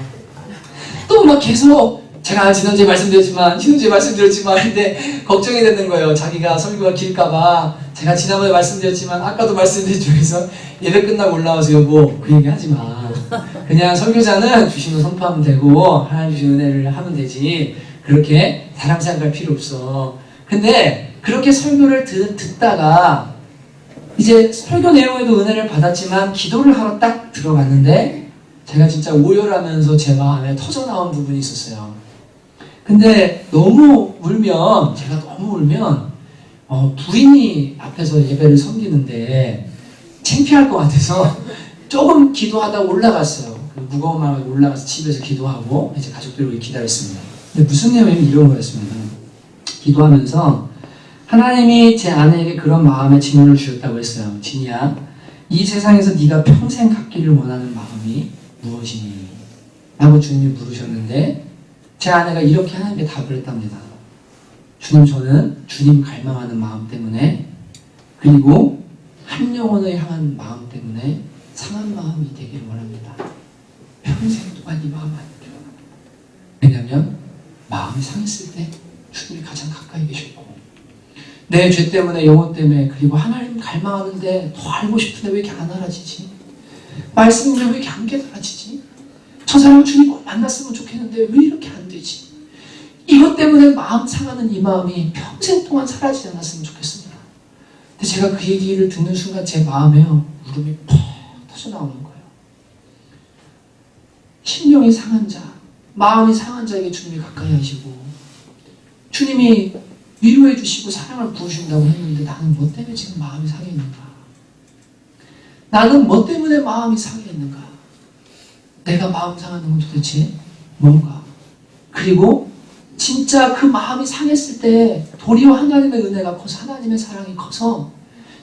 또 막 계속, 제가 지난주에 말씀드렸지만, 근데 걱정이 되는 거예요. 자기가 설교가 길까봐. 제가 지난번에 말씀드렸지만, 아까도 말씀드린 중에서 예배 끝나고 올라와서 여보, 그 얘기 하지 마. 그냥 설교자는 주신 거 선포하면 되고, 하나님 주신 은혜를 하면 되지. 그렇게 사람 생각할 필요 없어. 근데 그렇게 설교를 듣다가, 이제 설교 내용에도 은혜를 받았지만 기도를 하러 딱 들어갔는데 제가 진짜 오열하면서 제 마음에 터져나온 부분이 있었어요. 근데 너무 울면 부인이 앞에서 예배를 섬기는데 창피할 것 같아서 조금 기도하다 올라갔어요. 그 무거운 마음에 올라가서 집에서 기도하고 이제 가족들을 기다렸습니다. 근데 무슨 내용이면 이런 거였습니다. 기도하면서 하나님이 제 아내에게 그런 마음의 징후를 주셨다고 했어요. 진이야, 이 세상에서 네가 평생 갖기를 원하는 마음이 무엇이니? 라고 주님이 물으셨는데 제 아내가 이렇게 하나님께 답을 했답니다. 주님, 저는 주님 갈망하는 마음 때문에, 그리고 한 영혼을 향한 마음 때문에 상한 마음이 되기를 원합니다. 평생 동안 이 마음 안 돼요. 왜냐하면 마음이 상했을 때 주님이 가장 가까이 계셨고, 내 죄 때문에, 영혼 때문에, 그리고 하나님 갈망하는데 더 알고 싶은데 왜 이렇게 안 알아지지? 말씀을 왜 이렇게 안 깨달아지지? 저 사람 주님 꼭 만났으면 좋겠는데 왜 이렇게 안 되지? 이것 때문에 마음 상하는 이 마음이 평생 동안 사라지지 않았으면 좋겠습니다. 근데 제가 그 얘기를 듣는 순간 제 마음에요, 울음이 퍽 터져나오는 거예요. 심령이 상한 자, 마음이 상한 자에게 주님이 가까이 하시고, 주님이 위로해 주시고 사랑을 부어주신다고 했는데 나는 뭐 때문에 지금 마음이 상해 있는가? 나는 뭐 때문에 마음이 상해 있는가? 내가 마음 상하는 건 도대체 뭔가? 그리고 진짜 그 마음이 상했을 때 도리어 하나님의 은혜가 커서, 하나님의 사랑이 커서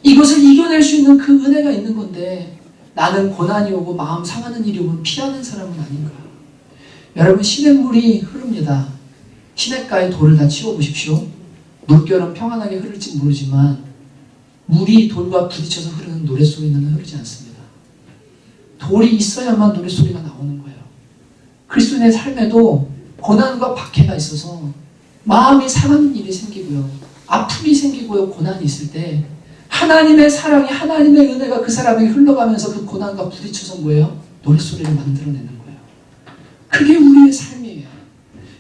이것을 이겨낼 수 있는 그 은혜가 있는 건데, 나는 고난이 오고 마음 상하는 일이 오면 피하는 사람은 아닌가? 여러분, 시냇물이 흐릅니다. 시냇가에 돌을 다 치워보십시오. 물결은 평안하게 흐를지 모르지만 물이 돌과 부딪혀서 흐르는 노랫소리는 흐르지 않습니다. 돌이 있어야만 노랫소리가 나오는 거예요. 그리스도인의 삶에도 고난과 박해가 있어서 마음이 상하는 일이 생기고요, 아픔이 생기고요, 고난이 있을 때 하나님의 사랑이, 하나님의 은혜가 그 사람에게 흘러가면서 그 고난과 부딪혀서 뭐예요? 노랫소리를 만들어내는 거예요. 그게 우리의 삶이에요.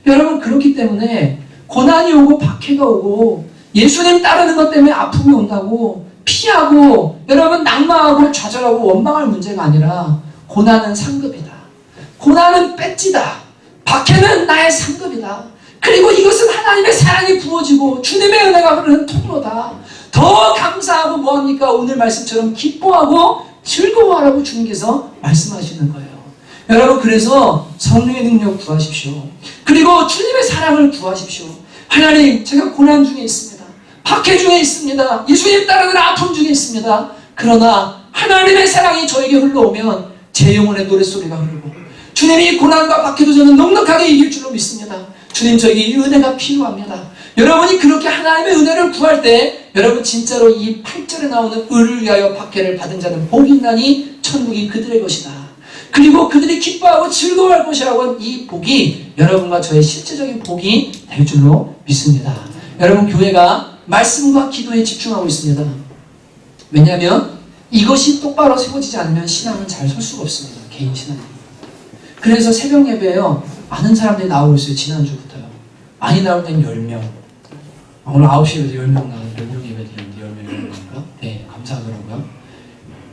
여러분, 그렇기 때문에 고난이 오고 박해가 오고 예수님 따르는 것 때문에 아픔이 온다고 피하고 여러분 낙망하고 좌절하고 원망할 문제가 아니라, 고난은 상급이다. 고난은 배지다. 박해는 나의 상급이다. 그리고 이것은 하나님의 사랑이 부어지고 주님의 은혜가 흐르는 통로다. 더 감사하고 뭐합니까? 오늘 말씀처럼 기뻐하고 즐거워하라고 주님께서 말씀하시는 거예요. 여러분, 그래서 성령의 능력 구하십시오. 그리고 주님의 사랑을 구하십시오. 하나님, 제가 고난 중에 있습니다. 박해 중에 있습니다. 예수님 따르는 아픔 중에 있습니다. 그러나 하나님의 사랑이 저에게 흘러오면 제 영혼의 노랫소리가 흐르고, 주님이 고난과 박해도 저는 넉넉하게 이길 줄로 믿습니다. 주님, 저에게 이 은혜가 필요합니다. 여러분이 그렇게 하나님의 은혜를 구할 때, 여러분 진짜로 이 8절에 나오는 의를 위하여 박해를 받은 자는 복이 있나니 천국이 그들의 것이다. 그리고 그들이 기뻐하고 즐거워할 것이라고 한 이 복이 여러분과 저의 실제적인 복이 될 줄로 믿습니다. 여러분, 교회가 말씀과 기도에 집중하고 있습니다. 왜냐하면 이것이 똑바로 세워지지 않으면 신앙은 잘 설 수가 없습니다. 개인 신앙이. 그래서 새벽 예배에요, 많은 사람들이 나오고 있어요. 지난주부터요. 많이 나올 때는 10명. 오늘 9시에도 10명 나오는 10명 예배 드리는데 10명인가? 네, 감사하더라고요.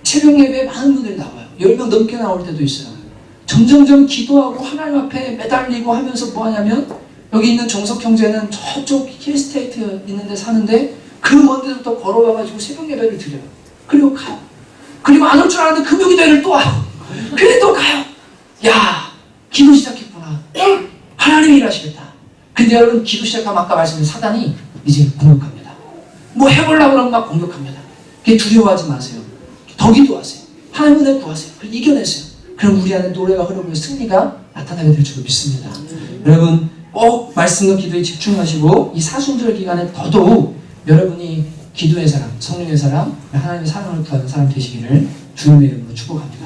새벽 예배에 많은 분들이 나와요. 10명 넘게 나올 때도 있어요. 점점점 기도하고 하나님 앞에 매달리고 하면서 뭐 하냐면, 여기 있는 정석 형제는 저쪽 힐스테이트 있는 데 사는데 그 먼 데부터 걸어와가지고 새벽 예배를 드려요. 그리고 가요. 그리고 안 올 줄 알았는데 금요기도회를 또 와요. 그래 또 가요. 야, 기도 시작했구나. 하나님이 일하시겠다. 근데 여러분, 기도 시작하면 아까 말씀드린 사단이 이제 공격합니다. 뭐 해보려고 그러면 막 공격합니다. 그게 두려워하지 마세요. 더 기도하세요. 하나님 은혜 구하세요. 그걸 이겨내세요. 그럼 우리 안에 노래가 흐르고 승리가 나타나게 될 줄 믿습니다. 여러분, 꼭 말씀과 기도에 집중하시고 이 사순절 기간에 더더욱 여러분이 기도의 사람, 성령의 사람, 하나님의 사랑을 구하는 사람 되시기를 주님의 이름으로 축복합니다.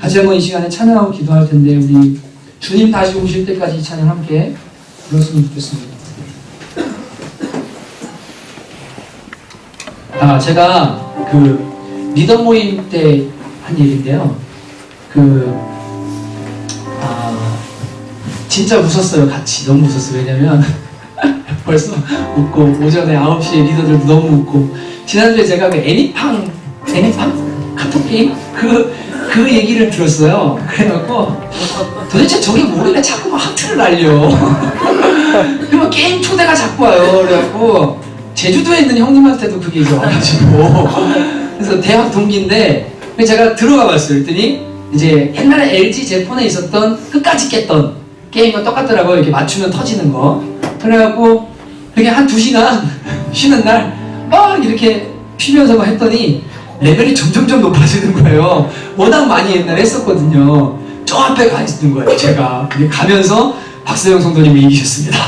같이 한번 이 시간에 찬양하고 기도할 텐데 우리 주님 다시 오실 때까지 이 찬양 함께 불렀으면 좋겠습니다. 제가 그 리더 모임 때 한 얘기인데요. 진짜 웃었어요. 같이 너무 웃었어요. 왜냐면 벌써 웃고 오전에 9시에 리더들도 너무 웃고 지난주에 제가 그 애니팡 카톡 게임 그 얘기를 들었어요. 그래갖고 도대체 저게 뭐길래 자꾸 막 하트를 날려. 그리고 게임 초대가 자꾸 와요. 그래갖고 제주도에 있는 형님한테도 그게 이제 와가지고 그래서 대학 동기인데 제가 들어가 봤어요. 그랬더니 이제 옛날에 LG 제폰에 있었던 끝까지 깼던 게임과 똑같더라고요. 이렇게 맞추면 터지는 거. 그래갖고 그게 한 2시간 쉬는 날 막 이렇게 쉬면서 막 했더니 레벨이 점점점 높아지는 거예요. 워낙 많이 옛날에 했었거든요. 저 앞에 가 있는 거예요. 제가 가면서 박서영 성도님이 이기셨습니다.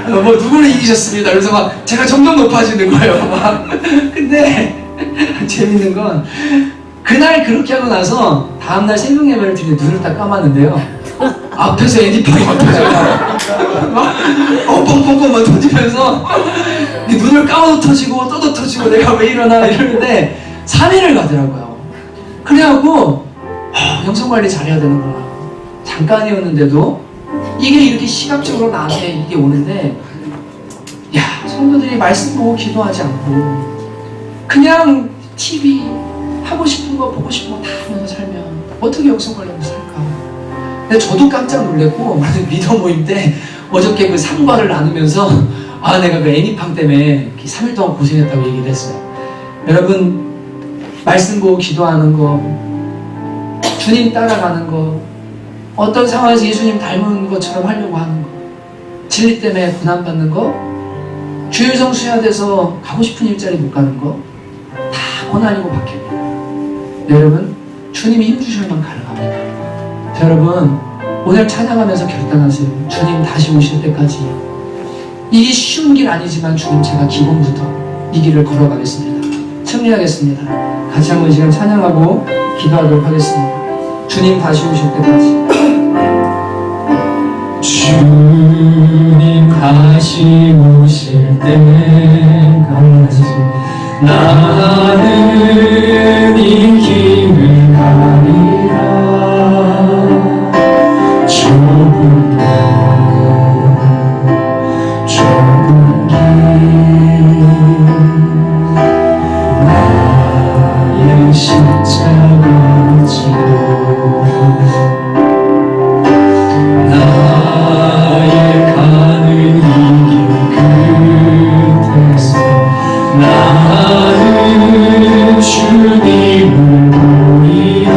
뭐 누구를 이기셨습니다. 그래서 막 제가 점점 높아지는 거예요. 막. 근데 재밌는 건 그날 그렇게 하고 나서 다음날 새벽 예배를 드리는 눈을 딱 감았는데요. 앞에서 애니팡이 막 터져요. 막 뻥뻥뻥뻥 막 터지면서 눈을 감아도 터지고 떠도 터지고 내가 왜 이러나 이러는데 3일을 가더라고요. 그래갖고 영성관리 잘해야 되는구나. 잠깐이었는데도 이게 이렇게 시각적으로 나한테 이게 오는데 야, 성도들이 말씀 보고 기도하지 않고 그냥 TV 하고 싶은 거 보고 싶은 거 다 하면서 살면 어떻게 영성관리하면서 살까? 근데 저도 깜짝 놀랐고 리더 모임 때 어저께 그 상과를 나누면서 내가 그 애니팡 때문에 3일 동안 고생했다고 얘기를 했어요. 여러분 말씀 보고 기도하는 거, 주님 따라가는 거, 어떤 상황에서 예수님 닮은 것처럼 하려고 하는 거, 진리 때문에 고난받는 거, 주일성 수야돼서 가고 싶은 일자리 못 가는 거 다 고난이고 박해입니다. 여러분 주님이 힘주셔야만 가능합니다. 여러분 오늘 찬양하면서 결단하세요. 주님 다시 오실 때까지 이게 쉬운 길 아니지만 주님 제가 기본부터 이 길을 걸어가겠습니다. 승리하겠습니다. 같이 한번 이 시간 찬양하고 기도하도록 하겠습니다. 주님 다시 오실 때까지 주님 다시 오실 때까지 나는 이 길을 가리라. 좁은 길 나의 십자가 지고 나의 가는 이 길 끝에서 나는 주님을 보리라.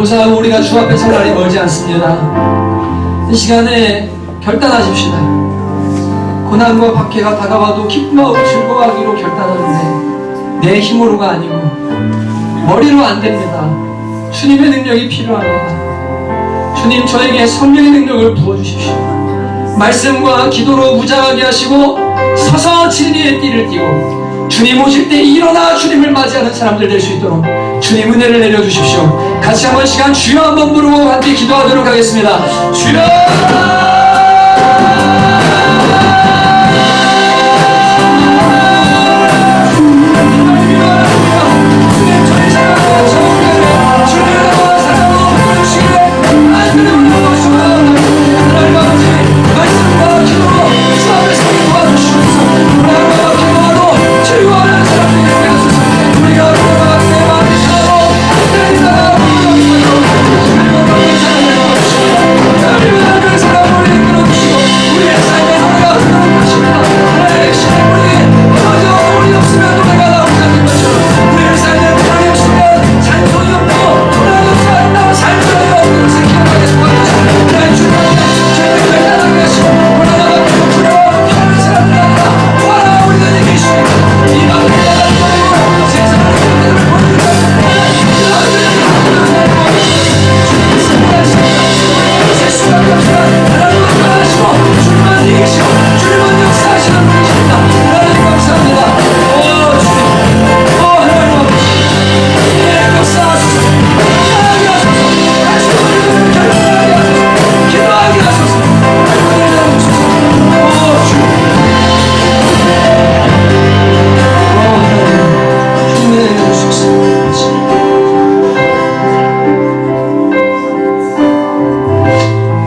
감사하고 우리가 주 앞에 설 날이 멀지 않습니다. 이 시간에 결단하십시다. 고난과 박해가 다가와도 기쁨하고 즐거워하기로 결단하는데 내 힘으로가 아니고 머리로 안 됩니다. 주님의 능력이 필요합니다. 주님, 저에게 성령의 능력을 부어주십시오. 말씀과 기도로 무장하게 하시고 서서 진리의 띠를 띠고 주님 오실 때 일어나 주님을 맞이하는 사람들 될 수 있도록 주님 은혜를 내려주십시오. 같이 한번 시간 주여 한번 부르고 함께 기도하도록 하겠습니다. 주여!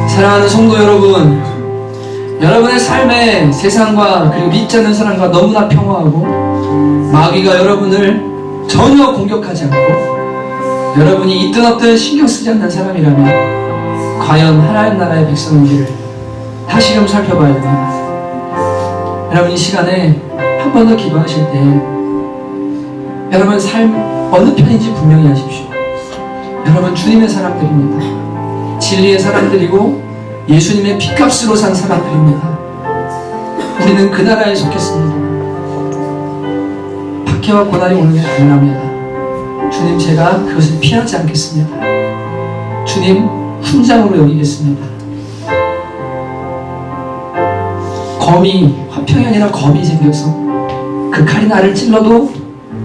사랑하는 성도 여러분, 여러분의 삶에 세상과 그리고 믿지 않는 사람과 너무나 평화하고 마귀가 여러분을 전혀 공격하지 않고 여러분이 있든 없든 신경 쓰지 않는 사람이라면 과연 하나님 나라의 백성인지를 다시금 살펴봐야 됩니다. 여러분, 이 시간에 한 번 더 기도하실 때 여러분 삶 어느 편인지 분명히 하십시오. 여러분 주님의 사람들입니다. 진리의 사람들이고 예수님의 핏값으로 산 사람들입니다. 우리는 그 나라에 속했습니다. 박해와 고난이 오는 게 당연합니다. 주님, 제가 그것을 피하지 않겠습니다. 주님, 훈장으로 여기겠습니다. 검이, 화평이 아니라 검이 생겨서 그 칼이 나를 찔러도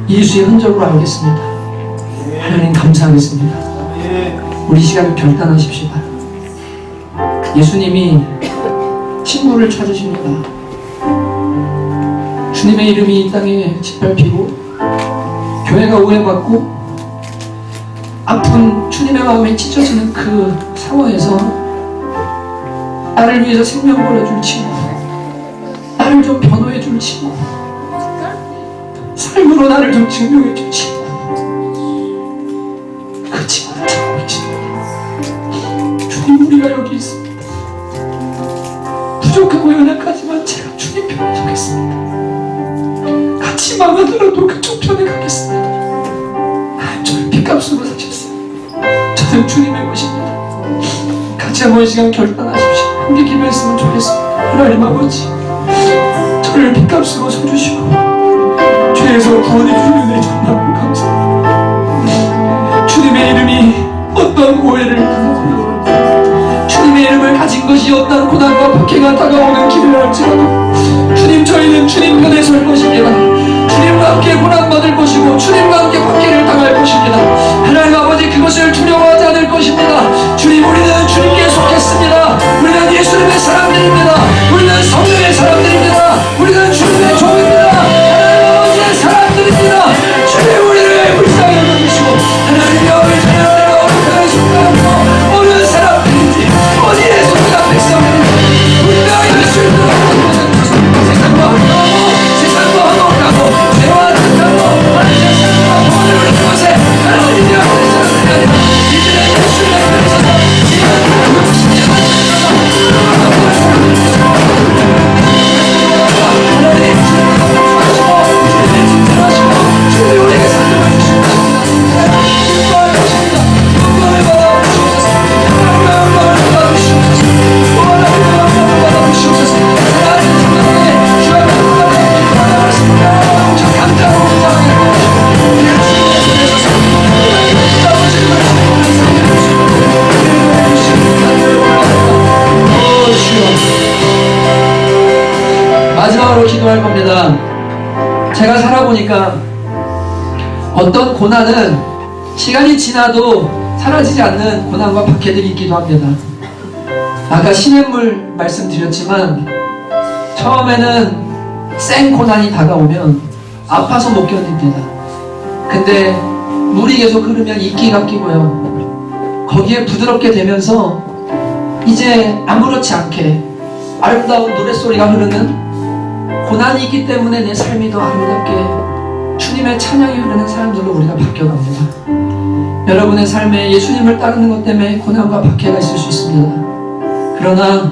예수의 흔적으로 알겠습니다. 하나님 감사하겠습니다. 우리 시간을 결단하십시다. 예수님이 친구를 찾으십니다. 주님의 이름이 이 땅에 짓밟히고 교회가 오해받고 아픈 주님의 마음이 찢어지는 그 상황에서 나를 위해서 생명 걸어줄 친구, 나를 좀 변호해줄 친구, 삶으로 나를 좀 증명해줄 친구, 그 친구를 찾고 계십니다. 주님, 우리가 여기 있습니다. 부족하고 연약하지만 제가 주님 편에 서겠습니다. 같이 망하더라도 그쪽 편에 가겠습니다. 저를 핏값으로 사셨어요. 저는 주님의 것입니다. 같이 한번 시간 결단하십시오. 함께 기도했으면 좋겠습니다. 하나님 아버지, 저를 핏값으로 사주시고 죄에서 구원해주는 은혜 정말 감사합니다. 주님의 이름이 어떤 오해를 당하고 주님의 이름을 가진 것이 어떤 고난과 박해가 다가오는 길을 알지라도 주님, 저희는 주님 편에 설 것입니다. 주님과 함께 고난받을 것이고 주님과 함께 박해를 당할 것입니다. 하나님 아버지, 그것을 두려워하지 않을 것입니다. 주님, 우리는 주님께 속했습니다. 우리는 예수님의 사람들입니다. 우리는 성령의 사람들입니다. 우리는 주님의 종입니다. 하나님 아버지의 사람들입니다. 주님, 우리를 불쌍히 여기시고 하나님의 어를 찬양하며 어느 순간으로 어느 사람들인지 어디에 속한 백성들인지 분명히 알 수 있도록 세상과 하고 살다 보니까 어떤 고난은 시간이 지나도 사라지지 않는 고난과 박해들이 있기도 합니다. 아까 시냇물 말씀드렸지만 처음에는 센 고난이 다가오면 아파서 못 견딥니다. 근데 물이 계속 흐르면 이끼가 끼고요. 거기에 부드럽게 되면서 이제 아무렇지 않게 아름다운 노랫소리가 흐르는, 고난이 있기 때문에 내 삶이 더 아름답게 주님의 찬양이 흐르는 사람들로 우리가 바뀌어갑니다. 여러분의 삶에 예수님을 따르는 것 때문에 고난과 박해가 있을 수 있습니다. 그러나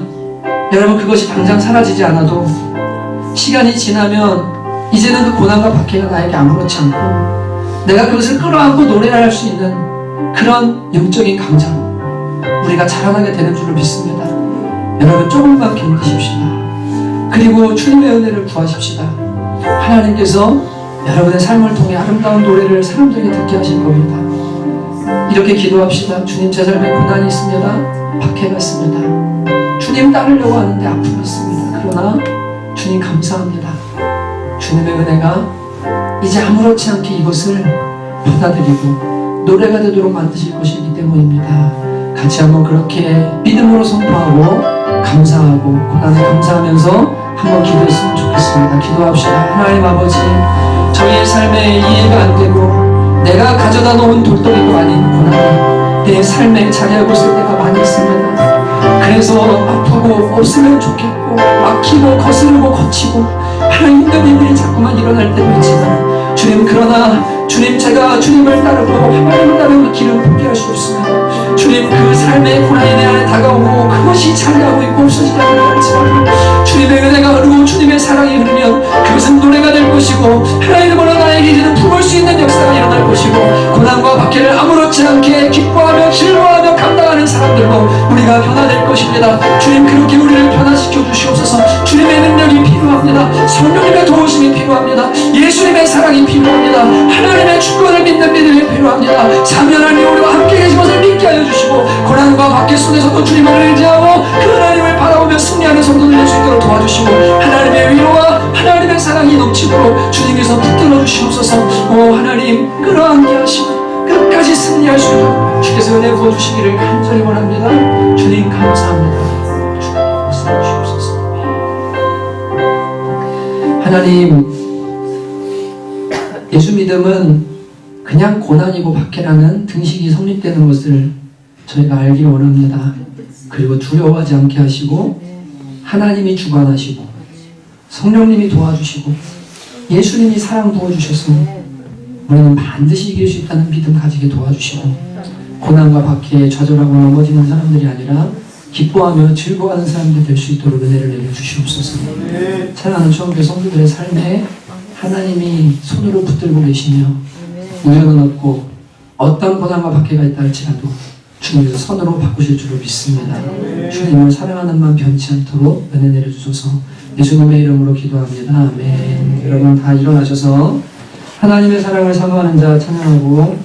여러분, 그것이 당장 사라지지 않아도 시간이 지나면 이제는 그 고난과 박해가 나에게 아무렇지 않고 내가 그것을 끌어안고 노래를 할 수 있는 그런 영적인 강장, 우리가 자라나게 되는 줄을 믿습니다. 여러분, 조금만 견디십시다. 그리고 주님의 은혜를 구하십시다. 하나님께서 여러분의 삶을 통해 아름다운 노래를 사람들에게 듣게 하실 겁니다. 이렇게 기도합시다. 주님, 제 삶에 고난이 있습니다. 박해가 있습니다. 주님 따르려고 하는데 아픔이 있습니다. 그러나 주님 감사합니다. 주님의 은혜가 이제 아무렇지 않게 이것을 받아들이고 노래가 되도록 만드실 것이기 때문입니다. 같이 한번 그렇게 믿음으로 선포하고 감사하고 고난을 감사하면서 한번 기도했으면 좋겠습니다. 기도합시다. 하나님 아버지, 저희의 삶에 이해가 안 되고 내가 가져다 놓은 돌덩이도 아닌 고난이 내 삶에 자리하고 있을 때가 많이 있습니다. 그래서 아프고 없으면 좋겠고 막히고 거스르고 거치고 하나님 힘든 일들이 자꾸만 일어날 때도 있지만 주님, 그러나 주님, 제가 주님을 따르고 하나님을 따르는 길을 포기할 수 없습니다. 주님, 그 삶의 고난이 내 안에 다가오고 그것이 자리하고 있고 없어지지 않지만 주님의 은혜가 흐르고 주님의 사랑이 흐르면 그것은 노래가 될 것이고 하나님으로 나에게 이제는 품을 수 있는 역사가 일어날 것이고 고난과 박해를 아무렇지 않게 기뻐하며 즐거워하며 감당하는 사람들로 우리가 변화될 것입니다. 주님, 그렇게 우리를 변화시켜 주시옵소서. 주님의 능력이 필요합니다. 성령님의 도우심이 필요합니다. 예수님의 사랑이 필요합니다. 하나님의 주권을 믿는 믿음이 필요합니다. 사면하니 우리와 함께 계신 것을 믿게 하여 주시고 고난과 박해 속에서도 주님을 의지하고 그 하나님을 바라보며 승리하는 성도들 될 수 있도록 도와주시고 하나님의 위로와 하나님의 사랑이 넘치도록 주님께서 붙들어 주시옵소서. 오 하나님, 끌어안게 하시고 끝까지 승리할 수 있도록 주께서 은혜 부어주시기를 간절히 원합니다. 주님 감사합니다. 주님 말씀해 주시옵소서. 하나님, 예수 믿음은 그냥 고난이고 박해라는 등식이 성립되는 것을 저희가 알기 원합니다. 그리고 두려워하지 않게 하시고 하나님이 주관하시고 성령님이 도와주시고 예수님이 사랑 부어주셔서 우리는 반드시 이길 수 있다는 믿음 가지게 도와주시고 고난과 박해에 좌절하고 넘어지는 사람들이 아니라 기뻐하며 즐거워하는 사람들이 될 수 있도록 은혜를 내려주시옵소서. 사랑하는 성도 성도들의 삶에 하나님이 손으로 붙들고 계시며 우연은 없고 어떤 고난과 박해가 있다 할지라도 주님께서 선으로 바꾸실 줄을 믿습니다. 주님을 사랑하는 마음 변치 않도록 은혜 내려주소서. 예수님의 이름으로 기도합니다. 아멘. 여러분 다 일어나셔서 하나님의 사랑을 사모하는 자 찬양하고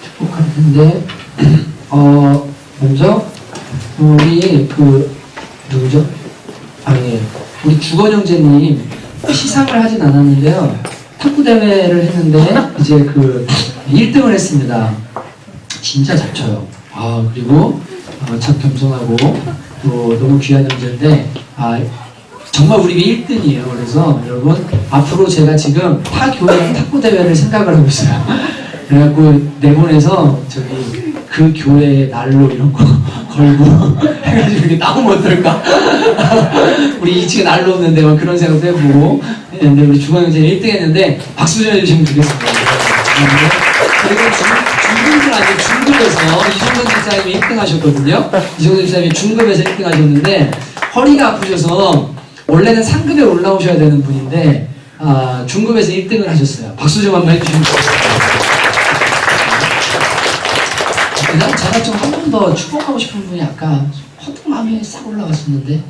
축복할 텐데 먼저 우리 누구죠? 아니 우리 주건 형제님 시상을 하진 않았는데요. 탁구 대회를 했는데 이제 1등을 했습니다. 진짜 잘 쳐요. 그리고 참 겸손하고 또 너무 귀한 형제인데 정말 우리 1등이에요. 그래서 여러분 앞으로 제가 지금 타 교회 탁구 대회를 생각을 하고 있어요. 그래갖고 내보내서 그 교회의 난로 이런 거 걸고 해가지고 이렇게 나오면 어떨까? 우리 2층에 난로 없는데 막 그런 생각도 해보고 근데 우리 주건 형제 1등 했는데 박수 좀 해주시면 되겠습니다. 그리고 중급은 아니고 중급에서 이종근 집사님이 1등 하셨거든요. 이종근 집사님이 중급에서 1등 하셨는데 허리가 아프셔서 원래는 상급에 올라오셔야 되는 분인데 중급에서 1등을 하셨어요. 박수 좀 한번 해주시면 좋겠습니다. 제가 좀 한 번 더 축복하고 싶은 분이 아까 허튼 마음이 싹 올라왔었는데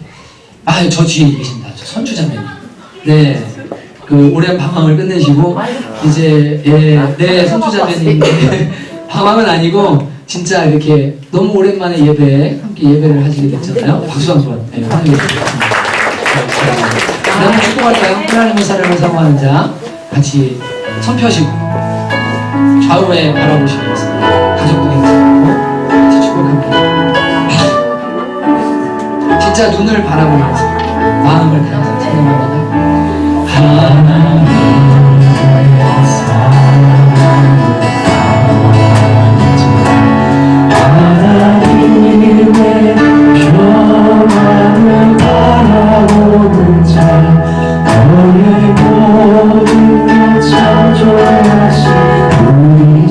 저 뒤에 계신다. 저 선주자매님. 네. 올해 방황을 끝내시고 이제 네 선주자매님 방황은 아니고 진짜 이렇게 너무 오랜만에 함께 예배를 하시게 됐잖아요. 박수 한번 환영해 주셨습니다. 다음 축복할까요? 하나님의 사랑을 사모하는 자 같이 손 펴시고 좌우에 바라보시면서 가족들 인사하고 같이 축복합니다. 진짜 눈을 바라보면서 마음을 다해서 찬양합니다. 하나님의 하나님의 평안을 바라보는 자 너의 모든 것 창조하신 우리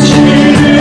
주님을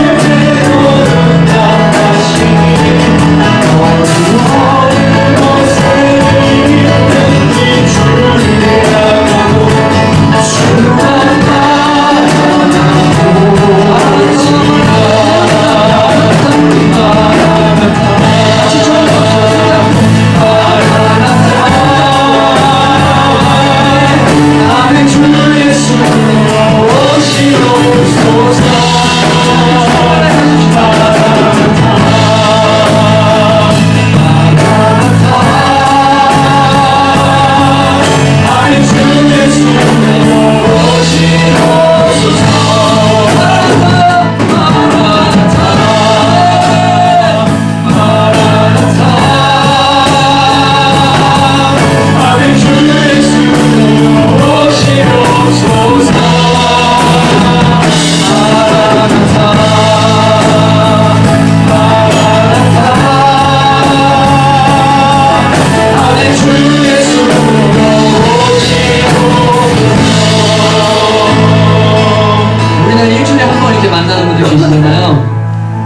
너를 얼마나 사랑하시는지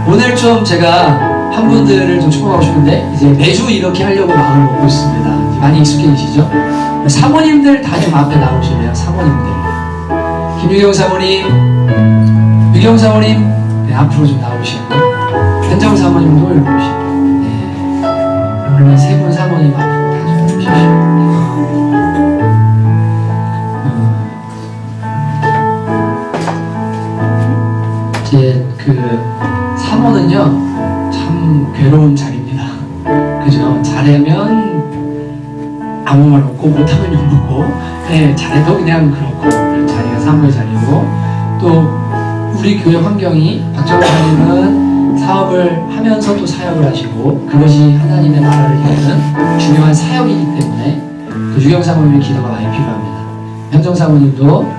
오늘 좀 제가 한 분들을 좀 축복하고 싶은데 이제 매주 이렇게 하려고 마음을 먹고 있습니다. 이제 많이 익숙해지시죠? 사모님들 다 좀 앞에 나오실래요? 사모님들. 김유경 사모님, 유경 사모님, 네, 앞으로 좀 나오시고, 현정 사모님도 이렇게 오시고, 네. 우리 세 분 사모님 앞으로 다 좀 나오십시오. 이제 사모는요 참 괴로운 자리입니다. 그죠? 잘하면 아무 말 없고 못하면 욕 먹고, 네, 잘해도 그냥 그렇고 그런 자리가 사모의 자리고, 또 우리 교회 환경이 박정호 사님은 사업을 하면서 또 사역을 하시고 그것이 하나님의 나라를 이루는 중요한 사역이기 때문에 또 유경 사모님의 기도가 많이 필요합니다. 현정 사모님도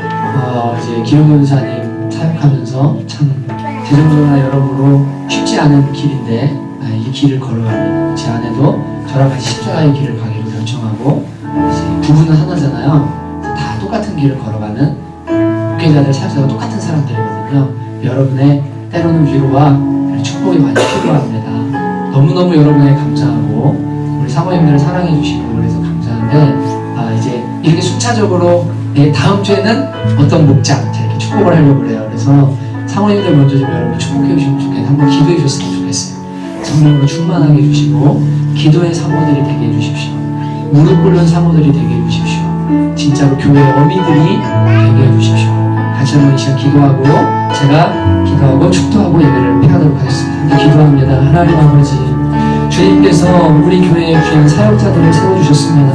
이제 기록 권사님 사역하면서 참 대전도나 여러모로 쉽지 않은 길인데 이 길을 걸어갑니다. 제 아내도 저랑 같이 십자가의 길을 가기로 결정하고 이제 부부는 하나잖아요. 다 똑같은 길을 걸어가는 목회자들, 사역자가 똑같은 사람들이거든요. 여러분의 때로는 위로와 축복이 많이 필요합니다. 너무너무 여러분에 감사하고 우리 사모님들을 사랑해 주시고 그래서 감사한데 이제 이렇게 순차적으로 다음 주에는 어떤 목장 이렇게 축복을 하려고 그래요. 그래서 사모님들 먼저 좀 여러분 축복해 주시면 좋겠는데 한번 기도해 주셨으면 좋겠어요. 성령으로 충만하게 해주시고 기도의 사모들이 되게 해주십시오. 무릎 꿇는 사모들이 되게 해주십시오. 진짜로 교회 어미들이 되게 해주십시오. 같이 한번 이 시간 기도하고 제가 기도하고 축도하고 예배를 펴도록 하겠습니다. 기도합니다. 하나님 아버지, 주님께서 우리 교회에 귀한 사역자들을 세워주셨습니다.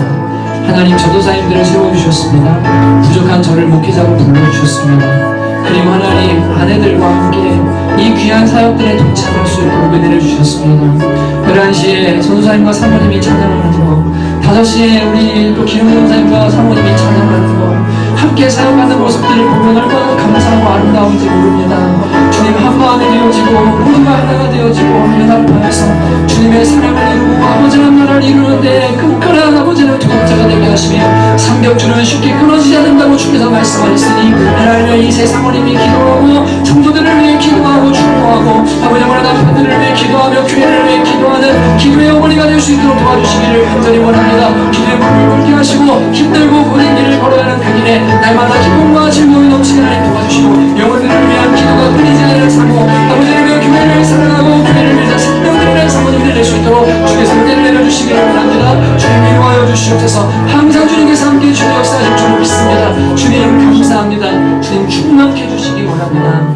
하나님 전도사님들을 세워주셨습니다. 부족한 저를 목회자로 불러주셨습니다. 그리고 하나님 아내들과 함께 이 귀한 사역들에 동참할 수 있도록 은혜를 주셨습니다. 11시에 전도사님과 사모님이 찬양하는 거, 5시에 우리 또 기름 전도사님과 사모님이 찬양하는 거, 함께 사역하는 모습들을 보면 얼마나 감사하고 아름다운지 모릅니다. 주님 한마음이 되어지고 모두가 하나가 되어지고 연합하여서 주님의 사랑을 이루고 아버지의 나라를 이루는데 끝까지 아버지는 동역자가 되게 하시며 삼겹줄은 쉽게 끊어지지 않는다고 주께서 말씀하셨으니 하나님의 이세 사모님이 기도하고 성도들을 위해 기도하고 축복하고 아버지와 남편들을 위해 기도하며 교회를 위해 기도하는 기도의 어머니가 될 수 있도록 도와주시기를 간절히 원합니다. 기도의 물을 끓게 하시고 힘들고 고된 길을 걸어가는 그 길에 날마다 기쁨과 즐거움이 넘치게 하나님 도와주시고 영혼들을 위한 기도가 끊이지 않는 사모 아버지를 위해 교회를 사랑하고 교회를 위해 생명들을 위한 사모님들 낼 수 있도록 주께서 은혜를 내려주시기를 원합니다. 주님 위로하여 주시옵소서. 항상 주님께서 함께 주님 역사하실 줄 믿습니다. 주님 감사합니다. 주님 충만케 해주시기 원합니다.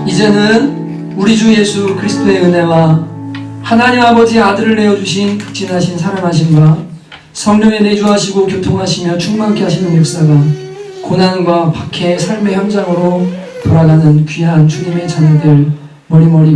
이제는 우리 주 예수 그리스도의 은혜와 하나님 아버지 아들을 내어주신 극진하신 사랑하심과 성령의 내주하시고 교통하시며 충만케 하시는 역사가 고난과 박해의 삶의 현장으로 돌아가는 귀한 주님의 자녀들 머리머리